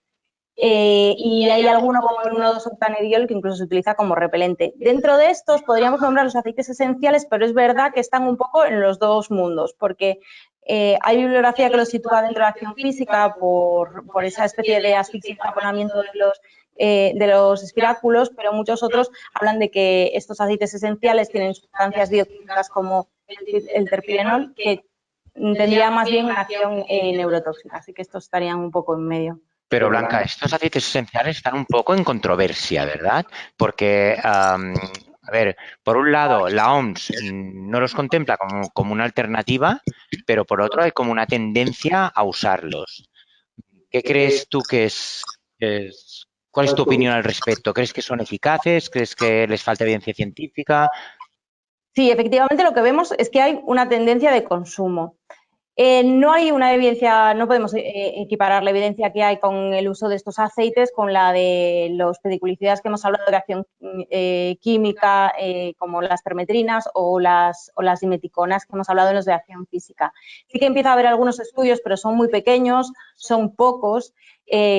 Y hay alguno como el 1,2-octanediol que incluso se utiliza como repelente. Dentro de estos podríamos nombrar los aceites esenciales, pero es verdad que están un poco en los dos mundos, porque hay bibliografía que los sitúa dentro de la acción física por esa especie de asfixia y taponamiento de los espiráculos, pero muchos otros hablan de que estos aceites esenciales tienen sustancias bioquímicas como el terpirenol, que tendría más bien una acción neurotóxica, así que estos estarían un poco en medio. Pero Blanca, estos aceites esenciales están un poco en controversia, ¿verdad? Porque, a ver, por un lado, la OMS no los contempla como una alternativa, pero por otro hay como una tendencia a usarlos. ¿Qué crees tú cuál es tu opinión al respecto? ¿Crees que son eficaces? ¿Crees que les falta evidencia científica? Sí, efectivamente lo que vemos es que hay una tendencia de consumo. No hay una evidencia, no podemos equiparar la evidencia que hay con el uso de estos aceites con la de los pediculicidas que hemos hablado de acción química, como las permetrinas o las dimeticonas que hemos hablado en los de acción física. Sí que empieza a haber algunos estudios, pero son muy pequeños, son pocos,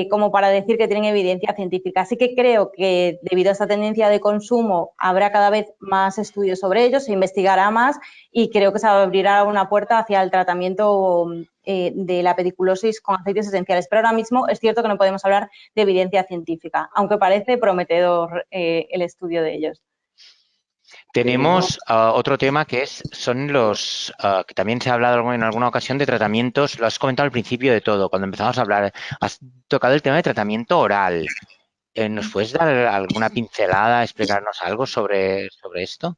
como para decir que tienen evidencia científica. Así que creo que debido a esta tendencia de consumo habrá cada vez más estudios sobre ellos, se investigará más y creo que se abrirá una puerta hacia el tratamiento de la pediculosis con aceites esenciales. Pero ahora mismo es cierto que no podemos hablar de evidencia científica, aunque parece prometedor el estudio de ellos. Tenemos otro tema son los que también se ha hablado en alguna ocasión de tratamientos, lo has comentado al principio de todo, cuando empezamos a hablar, has tocado el tema de tratamiento oral. ¿Nos puedes dar alguna pincelada, explicarnos algo sobre esto?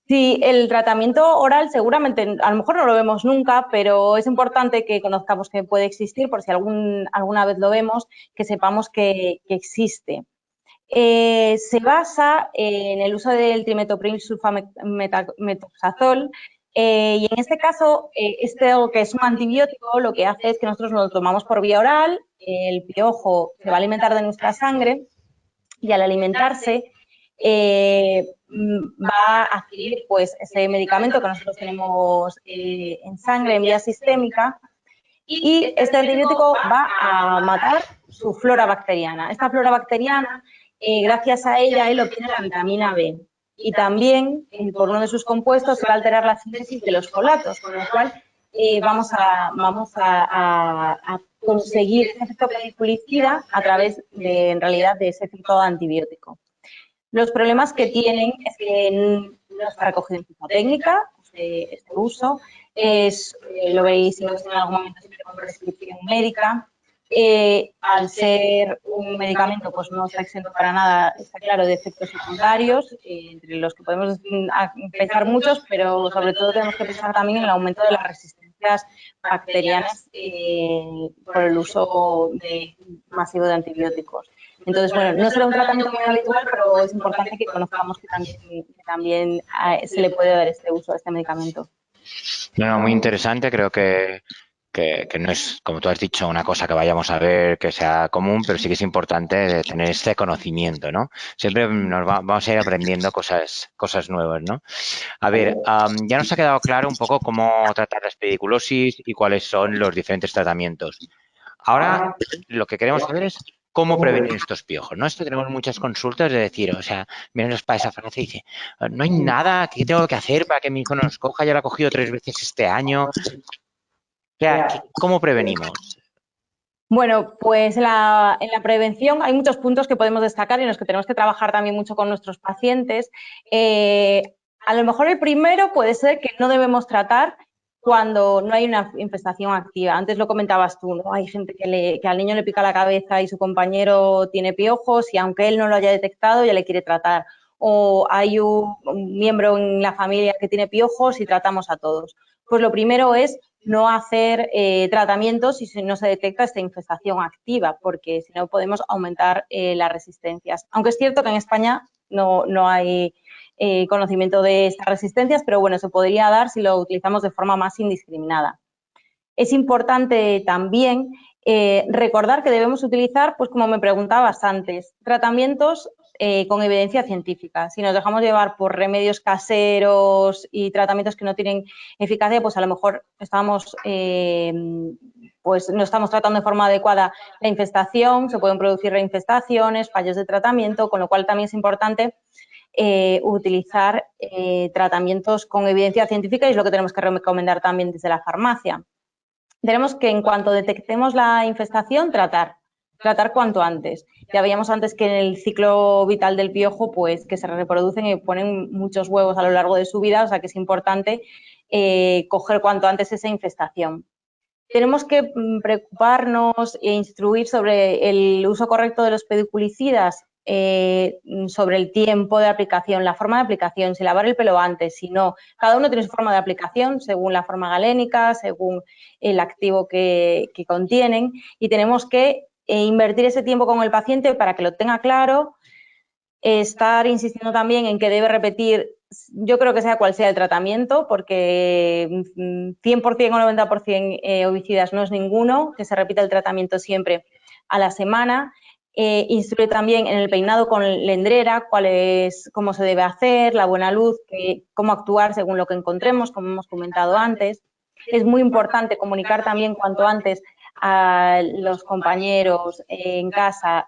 Sí, el tratamiento oral seguramente, a lo mejor no lo vemos nunca, pero es importante que conozcamos que puede existir, por si alguna vez lo vemos, que sepamos que existe. Se basa en el uso del trimetopril sulfamethoxazol y en este caso, este que es un antibiótico, lo que hace es que nosotros lo tomamos por vía oral, el piojo se va a alimentar de nuestra sangre y al alimentarse va a adquirir pues ese medicamento que nosotros tenemos en sangre en vía sistémica y este antibiótico va a matar su flora bacteriana. Esta flora bacteriana, gracias a ella, él obtiene la vitamina B y también por uno de sus compuestos se va a alterar la síntesis de los folatos, con lo cual vamos a conseguir ese efecto pediculicida a través de, en realidad, de ese efecto antibiótico. Los problemas que tienen es que no está recogido en ficha técnica, este uso, lo veis si lo en algún momento siempre con prescripción médica. Al ser un medicamento, pues no está exento para nada, está claro, de efectos secundarios, entre los que podemos pensar muchos, pero sobre todo tenemos que pensar también en el aumento de las resistencias bacterianas por el uso masivo de antibióticos. Entonces, bueno, no será un tratamiento muy habitual, pero es importante que conozcamos que también se le puede dar este uso a este medicamento. No, muy interesante, creo que no es, como tú has dicho, una cosa que vayamos a ver que sea común, pero sí que es importante tener este conocimiento, ¿no? Siempre vamos a ir aprendiendo cosas nuevas, ¿no? A ver, ya nos ha quedado claro un poco cómo tratar la pediculosis y cuáles son los diferentes tratamientos. Ahora, lo que queremos saber es cómo prevenir estos piojos, ¿no? Esto tenemos muchas consultas de decir, o sea, vienen los padres a Francia y dicen, no hay nada, ¿qué tengo que hacer para que mi hijo no nos coja? Ya lo ha cogido 3 veces este año. O sea, ¿cómo prevenimos? Bueno, pues en la prevención hay muchos puntos que podemos destacar y en los que tenemos que trabajar también mucho con nuestros pacientes. A lo mejor el primero puede ser que no debemos tratar cuando no hay una infestación activa. Antes lo comentabas tú, ¿no? Hay gente que al niño le pica la cabeza y su compañero tiene piojos y aunque él no lo haya detectado ya le quiere tratar. O hay un miembro en la familia que tiene piojos y tratamos a todos. Pues lo primero es no hacer tratamientos si no se detecta esta infestación activa, porque si no podemos aumentar las resistencias. Aunque es cierto que en España no hay conocimiento de estas resistencias, pero bueno, se podría dar si lo utilizamos de forma más indiscriminada. Es importante también recordar que debemos utilizar, pues como me preguntabas antes, tratamientos con evidencia científica. Si nos dejamos llevar por remedios caseros y tratamientos que no tienen eficacia, pues a lo mejor pues no estamos tratando de forma adecuada la infestación, se pueden producir reinfestaciones, fallos de tratamiento, con lo cual también es importante utilizar tratamientos con evidencia científica y es lo que tenemos que recomendar también desde la farmacia. Tenemos que, en cuanto detectemos la infestación, tratar cuanto antes. Ya veíamos antes que en el ciclo vital del piojo, pues que se reproducen y ponen muchos huevos a lo largo de su vida, o sea que es importante coger cuanto antes esa infestación. Tenemos que preocuparnos e instruir sobre el uso correcto de los pediculicidas, sobre el tiempo de aplicación, la forma de aplicación, si lavar el pelo antes, si no. Cada uno tiene su forma de aplicación según la forma galénica, según el activo que contienen y tenemos que invertir ese tiempo con el paciente para que lo tenga claro, estar insistiendo también en que debe repetir, yo creo que sea cual sea el tratamiento, porque 100% o 90% herbicidas no es ninguno, que se repita el tratamiento siempre a la semana. Instruye también en el peinado con lendrera, cómo se debe hacer, la buena luz, cómo actuar según lo que encontremos, como hemos comentado antes. Es muy importante comunicar también cuanto antes a los compañeros en casa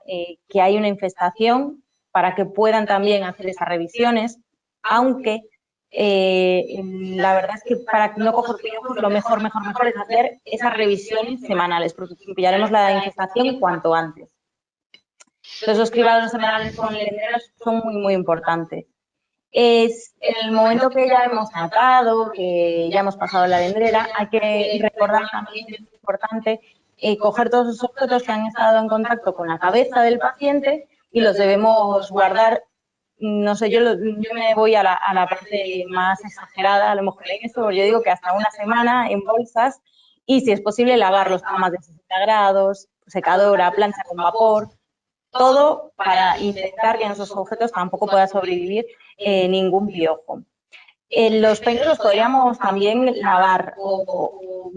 que hay una infestación para que puedan también hacer esas revisiones, aunque la verdad es que para no coger piojos lo mejor es hacer esas revisiones semanales, porque pillaremos la infestación cuanto antes. Entonces, los cribados semanales con lenderas son muy importantes. Es en el momento que ya hemos tratado, que ya hemos pasado la lendrera, hay que recordar también que es importante coger todos esos objetos que han estado en contacto con la cabeza del paciente y los debemos guardar. No sé, yo me voy a la parte más exagerada, a lo mejor en esto, yo digo que hasta una semana en bolsas y si es posible lavarlos a más de 60 grados, secadora, plancha con vapor, todo para intentar que en esos objetos tampoco pueda sobrevivir ningún piojo. Los peines los podríamos también lavar o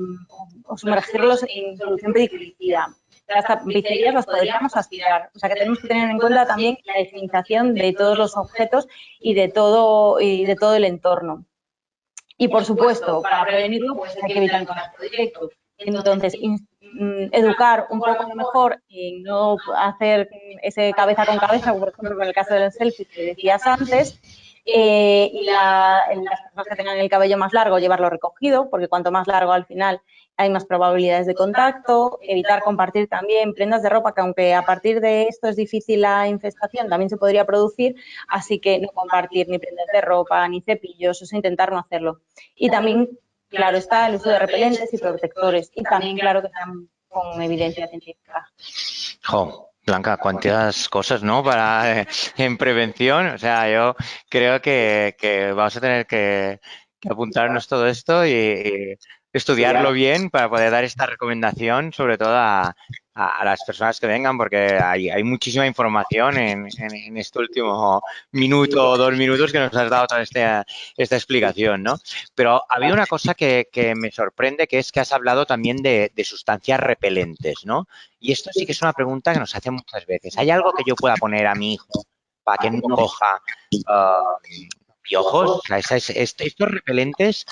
sumergirlos en solución pediculicida. Las bicerías las podríamos aspirar. O sea que tenemos que tener en cuenta también la higienización de todos los objetos y de todo el entorno. Y por supuesto, para prevenirlo, pues hay que evitar el contacto directo. Entonces, educar un poco mejor y no hacer ese cabeza con cabeza, por ejemplo, en el caso de los selfies que decías antes, y las personas que tengan el cabello más largo, llevarlo recogido, porque cuanto más largo al final hay más probabilidades de contacto, evitar compartir también prendas de ropa, que aunque a partir de esto es difícil la infestación, también se podría producir, así que no compartir ni prendas de ropa, ni cepillos, eso intentar no hacerlo. Y también, claro está, el uso de repelentes y protectores, y también, claro, que sean con evidencia científica. Jo, Blanca, cuántas cosas, ¿no? Para en prevención. O sea, yo creo que vamos a tener que apuntarnos todo esto y estudiarlo bien para poder dar esta recomendación, sobre todo a las personas que vengan, porque hay muchísima información en este último minuto o 2 minutos que nos has dado toda esta explicación, ¿no? Pero había una cosa que me sorprende, que es que has hablado también de sustancias repelentes, ¿no? Y esto sí que es una pregunta que nos hacen muchas veces. ¿Hay algo que yo pueda poner a mi hijo para que no coja piojos? O sea, estos repelentes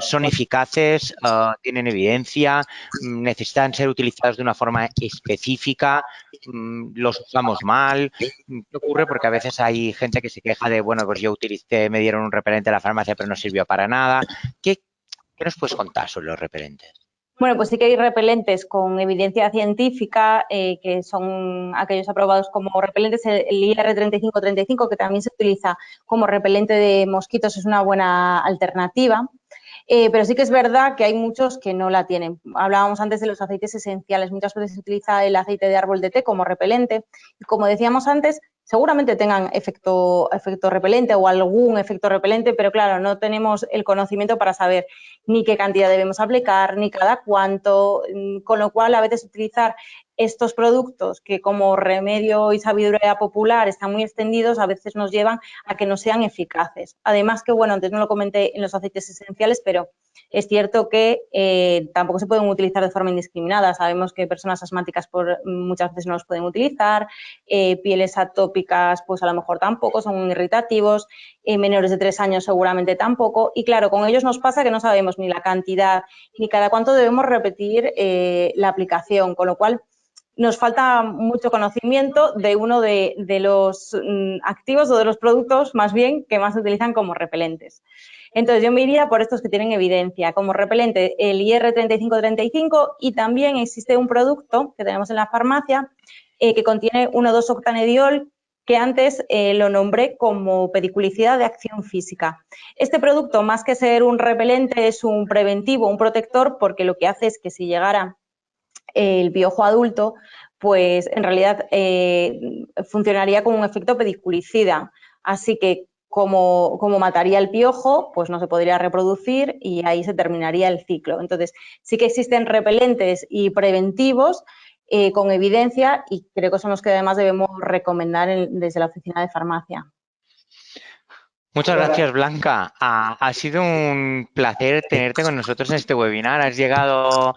son eficaces, tienen evidencia, necesitan ser utilizados de una forma específica, los usamos mal. ¿Qué ocurre? Porque a veces hay gente que se queja de, bueno, pues yo utilicé, me dieron un repelente en la farmacia, pero no sirvió para nada. ¿Qué nos puedes contar sobre los repelentes? Bueno, pues sí que hay repelentes con evidencia científica, que son aquellos aprobados como repelentes. El IR3535, que también se utiliza como repelente de mosquitos, es una buena alternativa. Pero sí que es verdad que hay muchos que no la tienen. Hablábamos antes de los aceites esenciales. Muchas veces se utiliza el aceite de árbol de té como repelente. Y como decíamos antes, seguramente tengan efecto repelente o algún efecto repelente, pero claro, no tenemos el conocimiento para saber ni qué cantidad debemos aplicar, ni cada cuánto, con lo cual a veces utilizar estos productos que como remedio y sabiduría popular están muy extendidos, a veces nos llevan a que no sean eficaces. Además que, bueno, antes no lo comenté en los aceites esenciales, pero es cierto que tampoco se pueden utilizar de forma indiscriminada. Sabemos que personas asmáticas muchas veces no los pueden utilizar, pieles atópicas pues a lo mejor tampoco, son muy irritativos, menores de 3 años seguramente tampoco. Y claro, con ellos nos pasa que no sabemos ni la cantidad ni cada cuánto debemos repetir la aplicación, con lo cual nos falta mucho conocimiento de uno de los activos o de los productos, más bien, que más se utilizan como repelentes. Entonces, yo me iría por estos que tienen evidencia. Como repelente, el IR3535 y también existe un producto que tenemos en la farmacia que contiene 1,2-octanediol, que antes lo nombré como pediculicida de acción física. Este producto, más que ser un repelente, es un preventivo, un protector, porque lo que hace es que si llegara el piojo adulto, pues en realidad funcionaría como un efecto pediculicida. Así que como mataría el piojo, pues no se podría reproducir y ahí se terminaría el ciclo. Entonces, sí que existen repelentes y preventivos con evidencia y creo que son los que además debemos recomendar desde la oficina de farmacia. Muchas gracias, Blanca. Ha sido un placer tenerte con nosotros en este webinar. Has llegado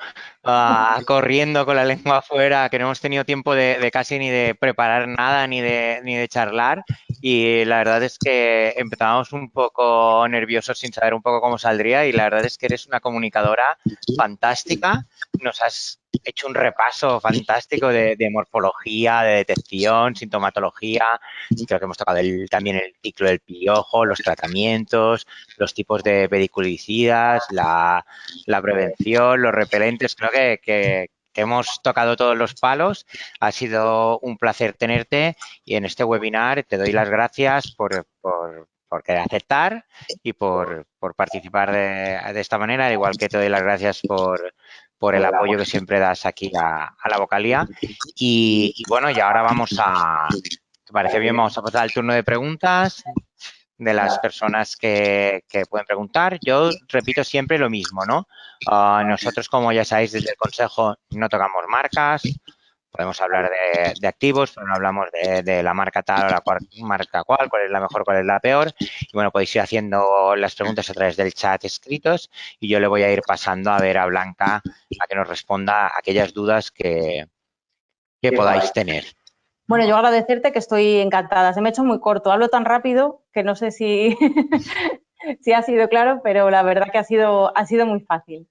corriendo con la lengua afuera, que no hemos tenido tiempo de casi ni de preparar nada, ni de charlar. Y la verdad es que empezábamos un poco nerviosos sin saber un poco cómo saldría. Y la verdad es que eres una comunicadora fantástica. Nos has hecho un repaso fantástico de morfología, de detección, sintomatología. Creo que hemos tocado también el ciclo del piojo, los tratamientos, los tipos de pediculicidas, la prevención, los repelentes. Creo que hemos tocado todos los palos. Ha sido un placer tenerte y en este webinar te doy las gracias por querer aceptar y por participar de esta manera, al igual que te doy las gracias por el apoyo que siempre das aquí a la vocalía. Y bueno, y ahora vamos ¿te parece bien? Vamos a pasar al turno de preguntas de las personas que pueden preguntar. Yo repito siempre lo mismo, ¿no? Nosotros, como ya sabéis, desde el Consejo no tocamos marcas. Podemos hablar de activos, pero no hablamos de la marca tal o la marca cual es la mejor, cuál es la peor. Y bueno, podéis ir haciendo las preguntas a través del chat escritos y yo le voy a ir pasando a ver a Blanca a que nos responda aquellas dudas que podáis tener. Bueno, yo agradecerte que estoy encantada. Se me ha hecho muy corto. Hablo tan rápido que no sé si, si ha sido claro, pero la verdad que ha sido muy fácil.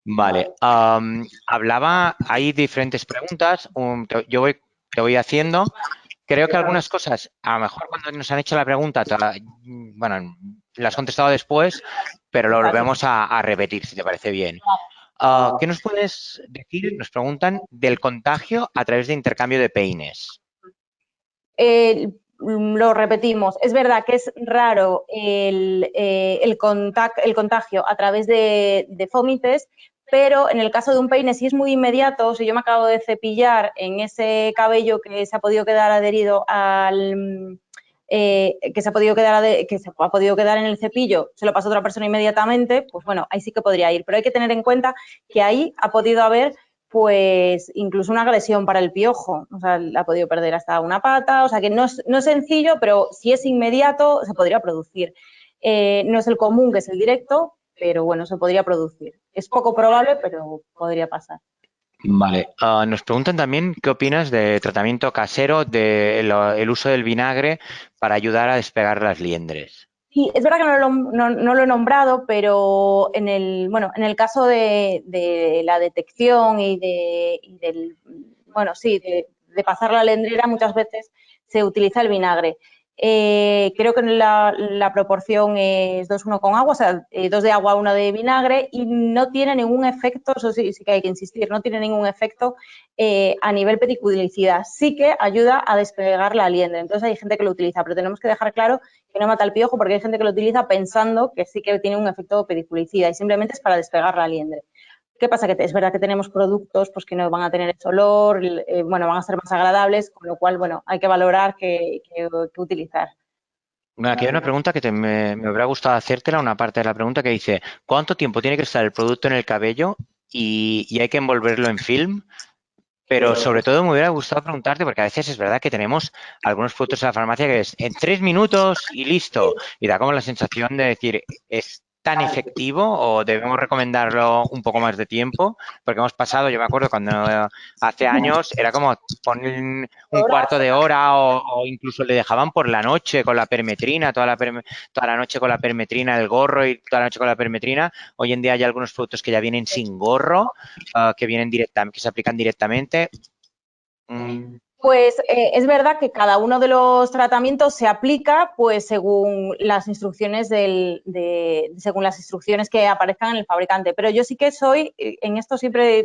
Vale. Hay diferentes preguntas. Te voy haciendo. Creo que algunas cosas, a lo mejor cuando nos han hecho la pregunta, bueno, las has contestado después, pero lo volvemos a repetir, si te parece bien. ¿Qué nos puedes decir? Nos preguntan del contagio a través de intercambio de peines. Lo repetimos. Es verdad que es raro el contagio a través de fómites, pero en el caso de un peine, si es muy inmediato, si yo me acabo de cepillar en ese cabello que se ha podido quedar adherido que se ha podido quedar en el cepillo, se lo pasa a otra persona inmediatamente, pues bueno, ahí sí que podría ir. Pero hay que tener en cuenta que ahí ha podido haber pues incluso una agresión para el piojo, o sea, ha podido perder hasta una pata, o sea que no es sencillo, pero si es inmediato se podría producir. No es el común, que es el directo, pero bueno, se podría producir. Es poco probable, pero podría pasar. Vale. Nos preguntan también qué opinas de tratamiento casero, del uso del vinagre para ayudar a despegar las liendres. Sí, es verdad que no lo he nombrado, pero en el caso de la detección y de pasar la lendrera, muchas veces se utiliza el vinagre. Creo que la proporción es 2:1 con agua, o sea, 2 de agua, 1 de vinagre, y no tiene ningún efecto, eso sí que hay que insistir, no tiene ningún efecto a nivel pediculicida. Sí que ayuda a despegar la liendre. Entonces hay gente que lo utiliza, pero tenemos que dejar claro que no mata el piojo, porque hay gente que lo utiliza pensando que sí que tiene un efecto pediculicida y simplemente es para despegar la liendre. ¿Qué pasa? Que es verdad que tenemos productos pues, que no van a tener ese olor, bueno, van a ser más agradables, con lo cual, bueno, hay que valorar qué utilizar. Bueno, aquí hay una pregunta que me hubiera gustado hacértela, una parte de la pregunta que dice, ¿cuánto tiempo tiene que estar el producto en el cabello y hay que envolverlo en film? Pero sobre todo me hubiera gustado preguntarte, porque a veces es verdad que tenemos algunos productos en la farmacia que es en 3 minutos y listo. Y da como la sensación de decir, ¿es tan efectivo o debemos recomendarlo un poco más de tiempo? Porque hemos pasado, yo me acuerdo cuando hace años era como poner un cuarto de hora o incluso le dejaban por la noche con la permetrina, toda la noche con la permetrina, el gorro y toda la noche con la permetrina. Hoy en día hay algunos productos que ya vienen sin gorro, que vienen directamente, que se aplican directamente. Pues es verdad que cada uno de los tratamientos se aplica pues según las instrucciones según las instrucciones que aparezcan en el fabricante. Pero yo sí que en esto siempre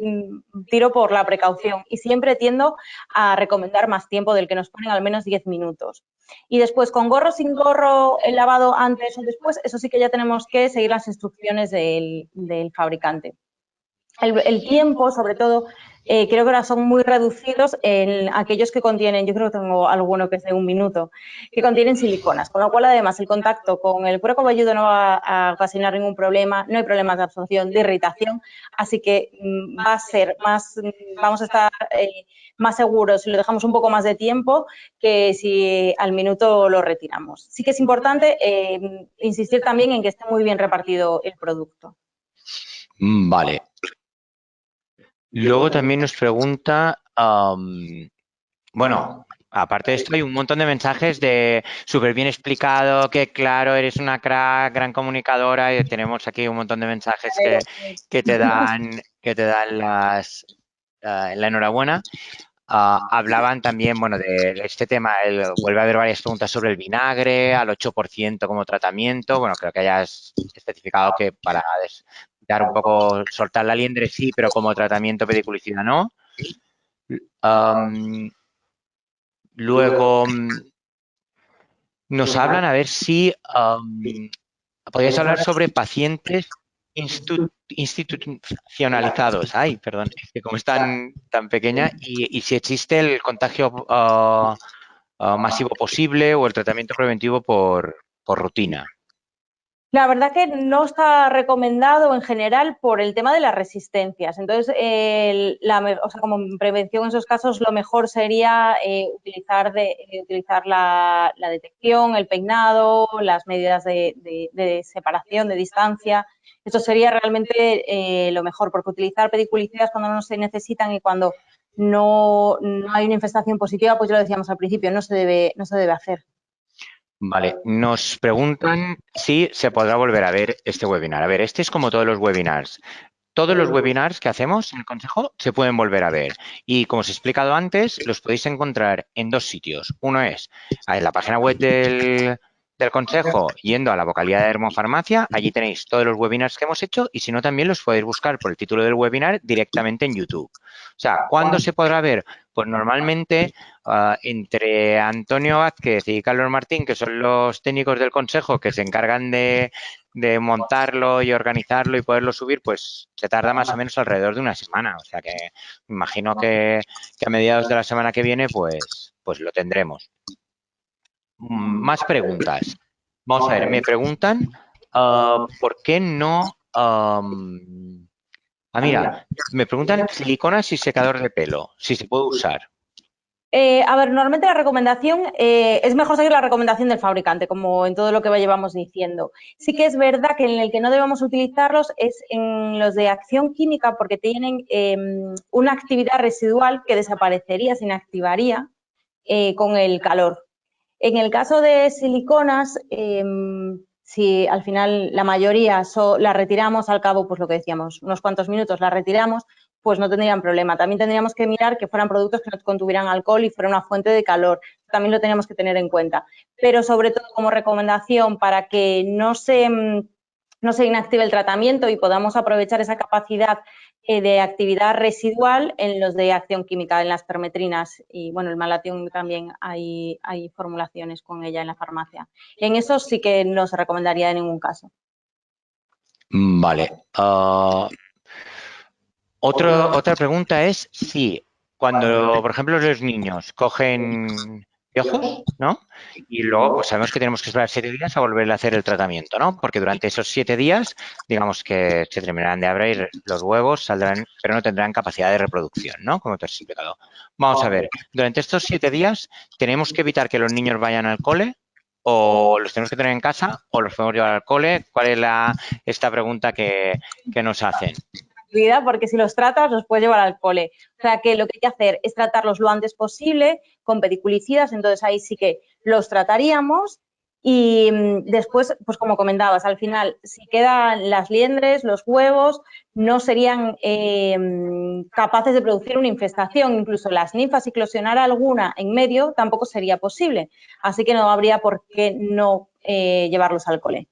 tiro por la precaución y siempre tiendo a recomendar más tiempo del que nos ponen, al menos 10 minutos. Y después, con gorro, sin gorro, el lavado antes o después, eso sí que ya tenemos que seguir las instrucciones del fabricante. El tiempo, sobre todo, creo que ahora son muy reducidos en aquellos que contienen, yo creo que tengo alguno que es de 1 minuto, que contienen siliconas, con lo cual además el contacto con el cuero cabelludo no va a ocasionar ningún problema, no hay problemas de absorción, de irritación, así que va a ser vamos a estar más seguros si lo dejamos un poco más de tiempo que si al minuto lo retiramos. Sí que es importante insistir también en que esté muy bien repartido el producto. Vale. Luego también nos pregunta, bueno, aparte de esto hay un montón de mensajes de súper bien explicado, qué claro, eres una crack, gran comunicadora, y tenemos aquí un montón de mensajes que te dan la enhorabuena. Hablaban también, bueno, de este tema, vuelve a haber varias preguntas sobre el vinagre, al 8% como tratamiento. Bueno, creo que hayas especificado que para dar un poco, soltar la liendre sí, pero como tratamiento pediculicida no. Luego nos hablan a ver si podríais hablar sobre pacientes institucionalizados. Ay, perdón, es que como es tan pequeña y si existe el contagio masivo posible o el tratamiento preventivo por rutina. La verdad que no está recomendado en general por el tema de las resistencias. Entonces, como prevención en esos casos, lo mejor sería utilizar la detección, el peinado, las medidas de separación, de distancia. Eso sería realmente lo mejor, porque utilizar pediculicidas cuando no se necesitan y cuando no hay una infestación positiva, pues ya lo decíamos al principio, no se debe hacer. Vale, nos preguntan si se podrá volver a ver este webinar. A ver, este es como todos los webinars. Todos los webinars que hacemos en el Consejo se pueden volver a ver. Y como os he explicado antes, los podéis encontrar en 2 sitios. Uno es en la página web del Consejo, yendo a la vocalía de Dermofarmacia. Allí tenéis todos los webinars que hemos hecho y si no, también los podéis buscar por el título del webinar directamente en YouTube. O sea, ¿cuándo se podrá ver? Pues normalmente entre Antonio Vázquez y Carlos Martín, que son los técnicos del Consejo que se encargan de montarlo y organizarlo y poderlo subir, pues se tarda más o menos alrededor de una semana. O sea que me imagino que a mediados de la semana que viene, pues lo tendremos. Más preguntas. Vamos a ver, me preguntan por qué no... mira, me preguntan siliconas y secador de pelo, si se puede usar. A ver, normalmente la recomendación es mejor seguir la recomendación del fabricante, como en todo lo que llevamos diciendo. Sí que es verdad que en el que no debemos utilizarlos es en los de acción química porque tienen una actividad residual que desaparecería, se inactivaría con el calor. En el caso de siliconas, si al final la mayoría la retiramos al cabo, pues lo que decíamos, unos cuantos minutos la retiramos, pues no tendrían problema. También tendríamos que mirar que fueran productos que no contuvieran alcohol y fueran una fuente de calor. También lo tenemos que tener en cuenta. Pero sobre todo como recomendación para que no se inactive el tratamiento y podamos aprovechar esa capacidad de actividad residual en los de acción química, en las permetrinas. Y bueno, el Malathion también hay formulaciones con ella en la farmacia. En eso sí que no se recomendaría en ningún caso. Vale. Otra pregunta es si cuando, por ejemplo, los niños cogen piojos, ¿no? Y luego, pues sabemos que tenemos que esperar 7 días a volver a hacer el tratamiento, ¿no? Porque durante esos 7 días, digamos que se terminarán de abrir los huevos, saldrán, pero no tendrán capacidad de reproducción, ¿no? Como te has explicado. Vamos a ver, durante estos 7 días, ¿tenemos que evitar que los niños vayan al cole? ¿O los tenemos que tener en casa o los podemos llevar al cole? ¿Cuál es esta pregunta que nos hacen? Porque si los tratas los puedes llevar al cole. O sea que lo que hay que hacer es tratarlos lo antes posible con pediculicidas, entonces ahí sí que los trataríamos y después, pues como comentabas, al final si quedan las liendres, los huevos, no serían capaces de producir una infestación, incluso las ninfas, si eclosionara alguna en medio tampoco sería posible, así que no habría por qué no llevarlos al cole.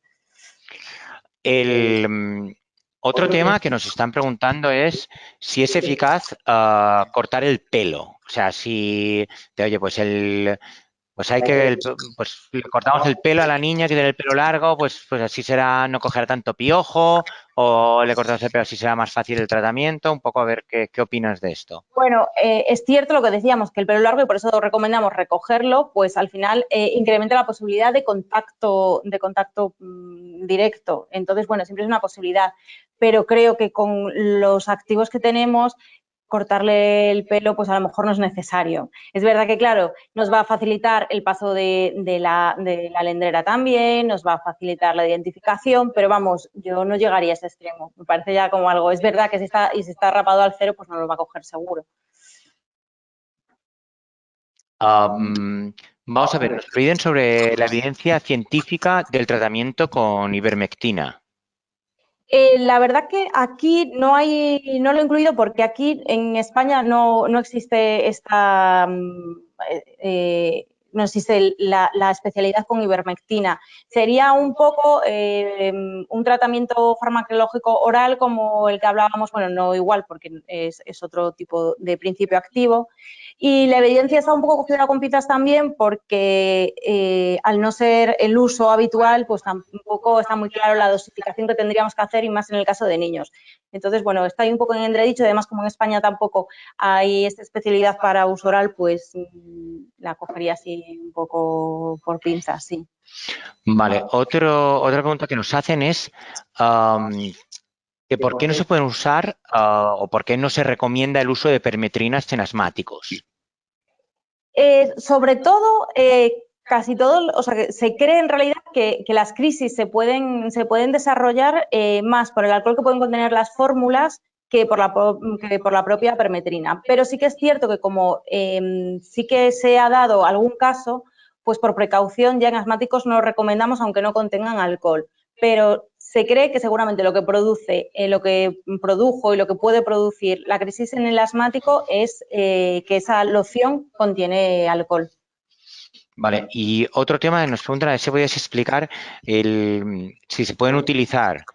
Otro tema que nos están preguntando es si es eficaz cortar el pelo. O sea, si, oye, pues pues le cortamos el pelo a la niña que tiene el pelo largo, pues así será, no cogerá tanto piojo, o le cortamos el pelo así será más fácil el tratamiento. Un poco a ver qué opinas de esto. Bueno, es cierto lo que decíamos, que el pelo largo, y por eso recomendamos recogerlo, pues al final incrementa la posibilidad de contacto directo. Entonces, bueno, siempre es una posibilidad, pero creo que con los activos que tenemos, cortarle el pelo, pues a lo mejor no es necesario. Es verdad que, claro, nos va a facilitar el paso de la lendrera también, nos va a facilitar la identificación, pero vamos, yo no llegaría a ese extremo. Me parece ya como algo, es verdad que si está rapado al cero, pues no lo va a coger seguro. Vamos a ver, nos piden sobre la evidencia científica del tratamiento con ivermectina. La verdad que aquí no lo he incluido porque aquí en España no existe no existe la especialidad con ivermectina. Sería un poco un tratamiento farmacológico oral como el que hablábamos, bueno, no igual porque es otro tipo de principio activo. Y la evidencia está un poco cogida con pinzas también porque al no ser el uso habitual, pues tampoco está muy claro la dosificación que tendríamos que hacer y más en el caso de niños. Entonces, bueno, está ahí un poco en entredicho. Además, como en España tampoco hay esta especialidad para uso oral, pues la cogería así un poco por pinzas, sí. Vale, otra pregunta que nos hacen es que por qué no se pueden usar o por qué no se recomienda el uso de permetrinas en asmáticos. Sobre todo, casi todo, o sea, que se cree en realidad que las crisis se pueden desarrollar más por el alcohol que pueden contener las fórmulas que por la propia permetrina. Pero sí que es cierto que como sí que se ha dado algún caso, pues por precaución ya en asmáticos no lo recomendamos aunque no contengan alcohol. Pero se cree que seguramente lo que produjo y lo que puede producir la crisis en el asmático es que esa loción contiene alcohol. Vale, y otro tema que nos preguntan es si podías explicar si se pueden utilizar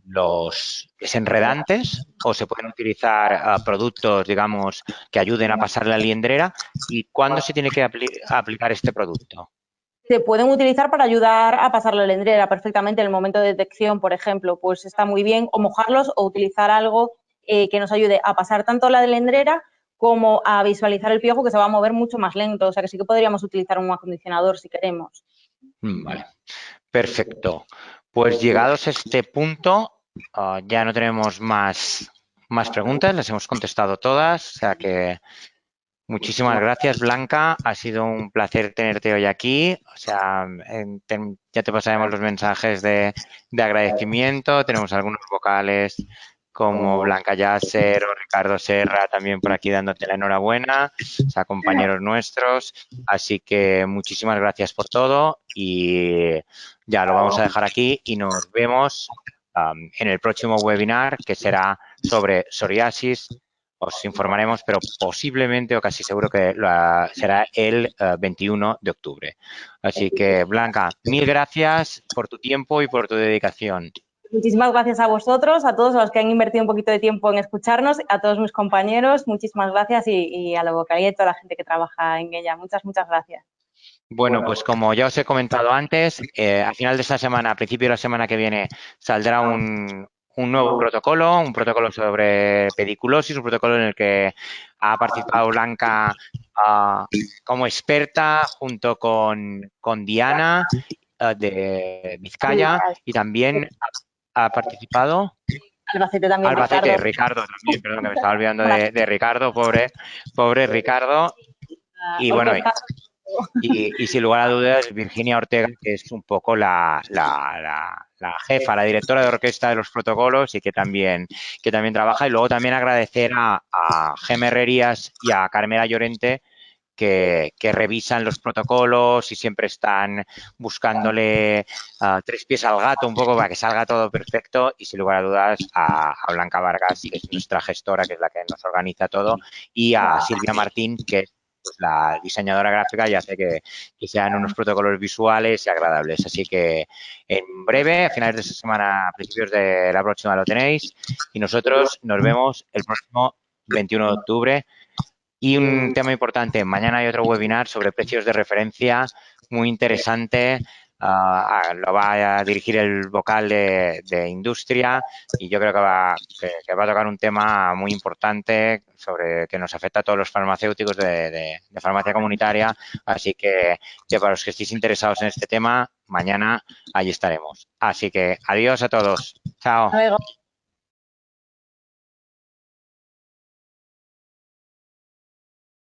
los desenredantes o se pueden utilizar productos, digamos, que ayuden a pasar la liendrera y cuándo se tiene que aplicar este producto. Se pueden utilizar para ayudar a pasar la lendrera perfectamente en el momento de detección, por ejemplo, pues está muy bien o mojarlos o utilizar algo que nos ayude a pasar tanto la lendrera como a visualizar el piojo que se va a mover mucho más lento. O sea que sí que podríamos utilizar un acondicionador si queremos. Vale, perfecto. Pues llegados a este punto, ya no tenemos más preguntas, las hemos contestado todas, o sea que muchísimas gracias, Blanca. Ha sido un placer tenerte hoy aquí. O sea, ya te pasaremos los mensajes de agradecimiento. Tenemos algunos vocales como Blanca Yasser o Ricardo Serra también por aquí dándote la enhorabuena, o sea, compañeros nuestros. Así que muchísimas gracias por todo y ya lo vamos a dejar aquí y nos vemos en el próximo webinar que será sobre psoriasis, os informaremos, pero posiblemente o casi seguro que será el 21 de octubre. Así que, Blanca, mil gracias por tu tiempo y por tu dedicación. Muchísimas gracias a vosotros, a todos los que han invertido un poquito de tiempo en escucharnos, a todos mis compañeros, muchísimas gracias y a la vocalía y a toda la gente que trabaja en ella. Muchas, muchas gracias. Bueno, pues como ya os he comentado antes, a final de esta semana, a principio de la semana que viene, saldrá un nuevo protocolo, un protocolo sobre pediculosis, un protocolo en el que ha participado Blanca como experta junto con Diana de Vizcaya y también ha participado Albacete también, Albacete, Ricardo. Ricardo también, perdón, que me estaba olvidando de Ricardo, pobre Ricardo. Y bueno, y sin lugar a dudas, Virginia Ortega, que es un poco la jefa, la directora de orquesta de los protocolos y que también trabaja. Y luego también agradecer a Gema Herrerías y a Carmela Llorente que revisan los protocolos y siempre están buscándole tres pies al gato un poco para que salga todo perfecto y sin lugar a dudas a Blanca Vargas, que es nuestra gestora, que es la que nos organiza todo, y a Silvia Martín, que es pues, la diseñadora gráfica y hace que sean unos protocolos visuales y agradables. Así que en breve, a finales de esta semana, a principios de la próxima lo tenéis y nosotros nos vemos el próximo 21 de octubre. Y un tema importante, mañana hay otro webinar sobre precios de referencia muy interesante. Lo va a dirigir el vocal de industria y yo creo que va a tocar un tema muy importante sobre que nos afecta a todos los farmacéuticos de farmacia comunitaria. Así que para los que estéis interesados en este tema, mañana allí estaremos. Así que adiós a todos. Chao. Hasta luego.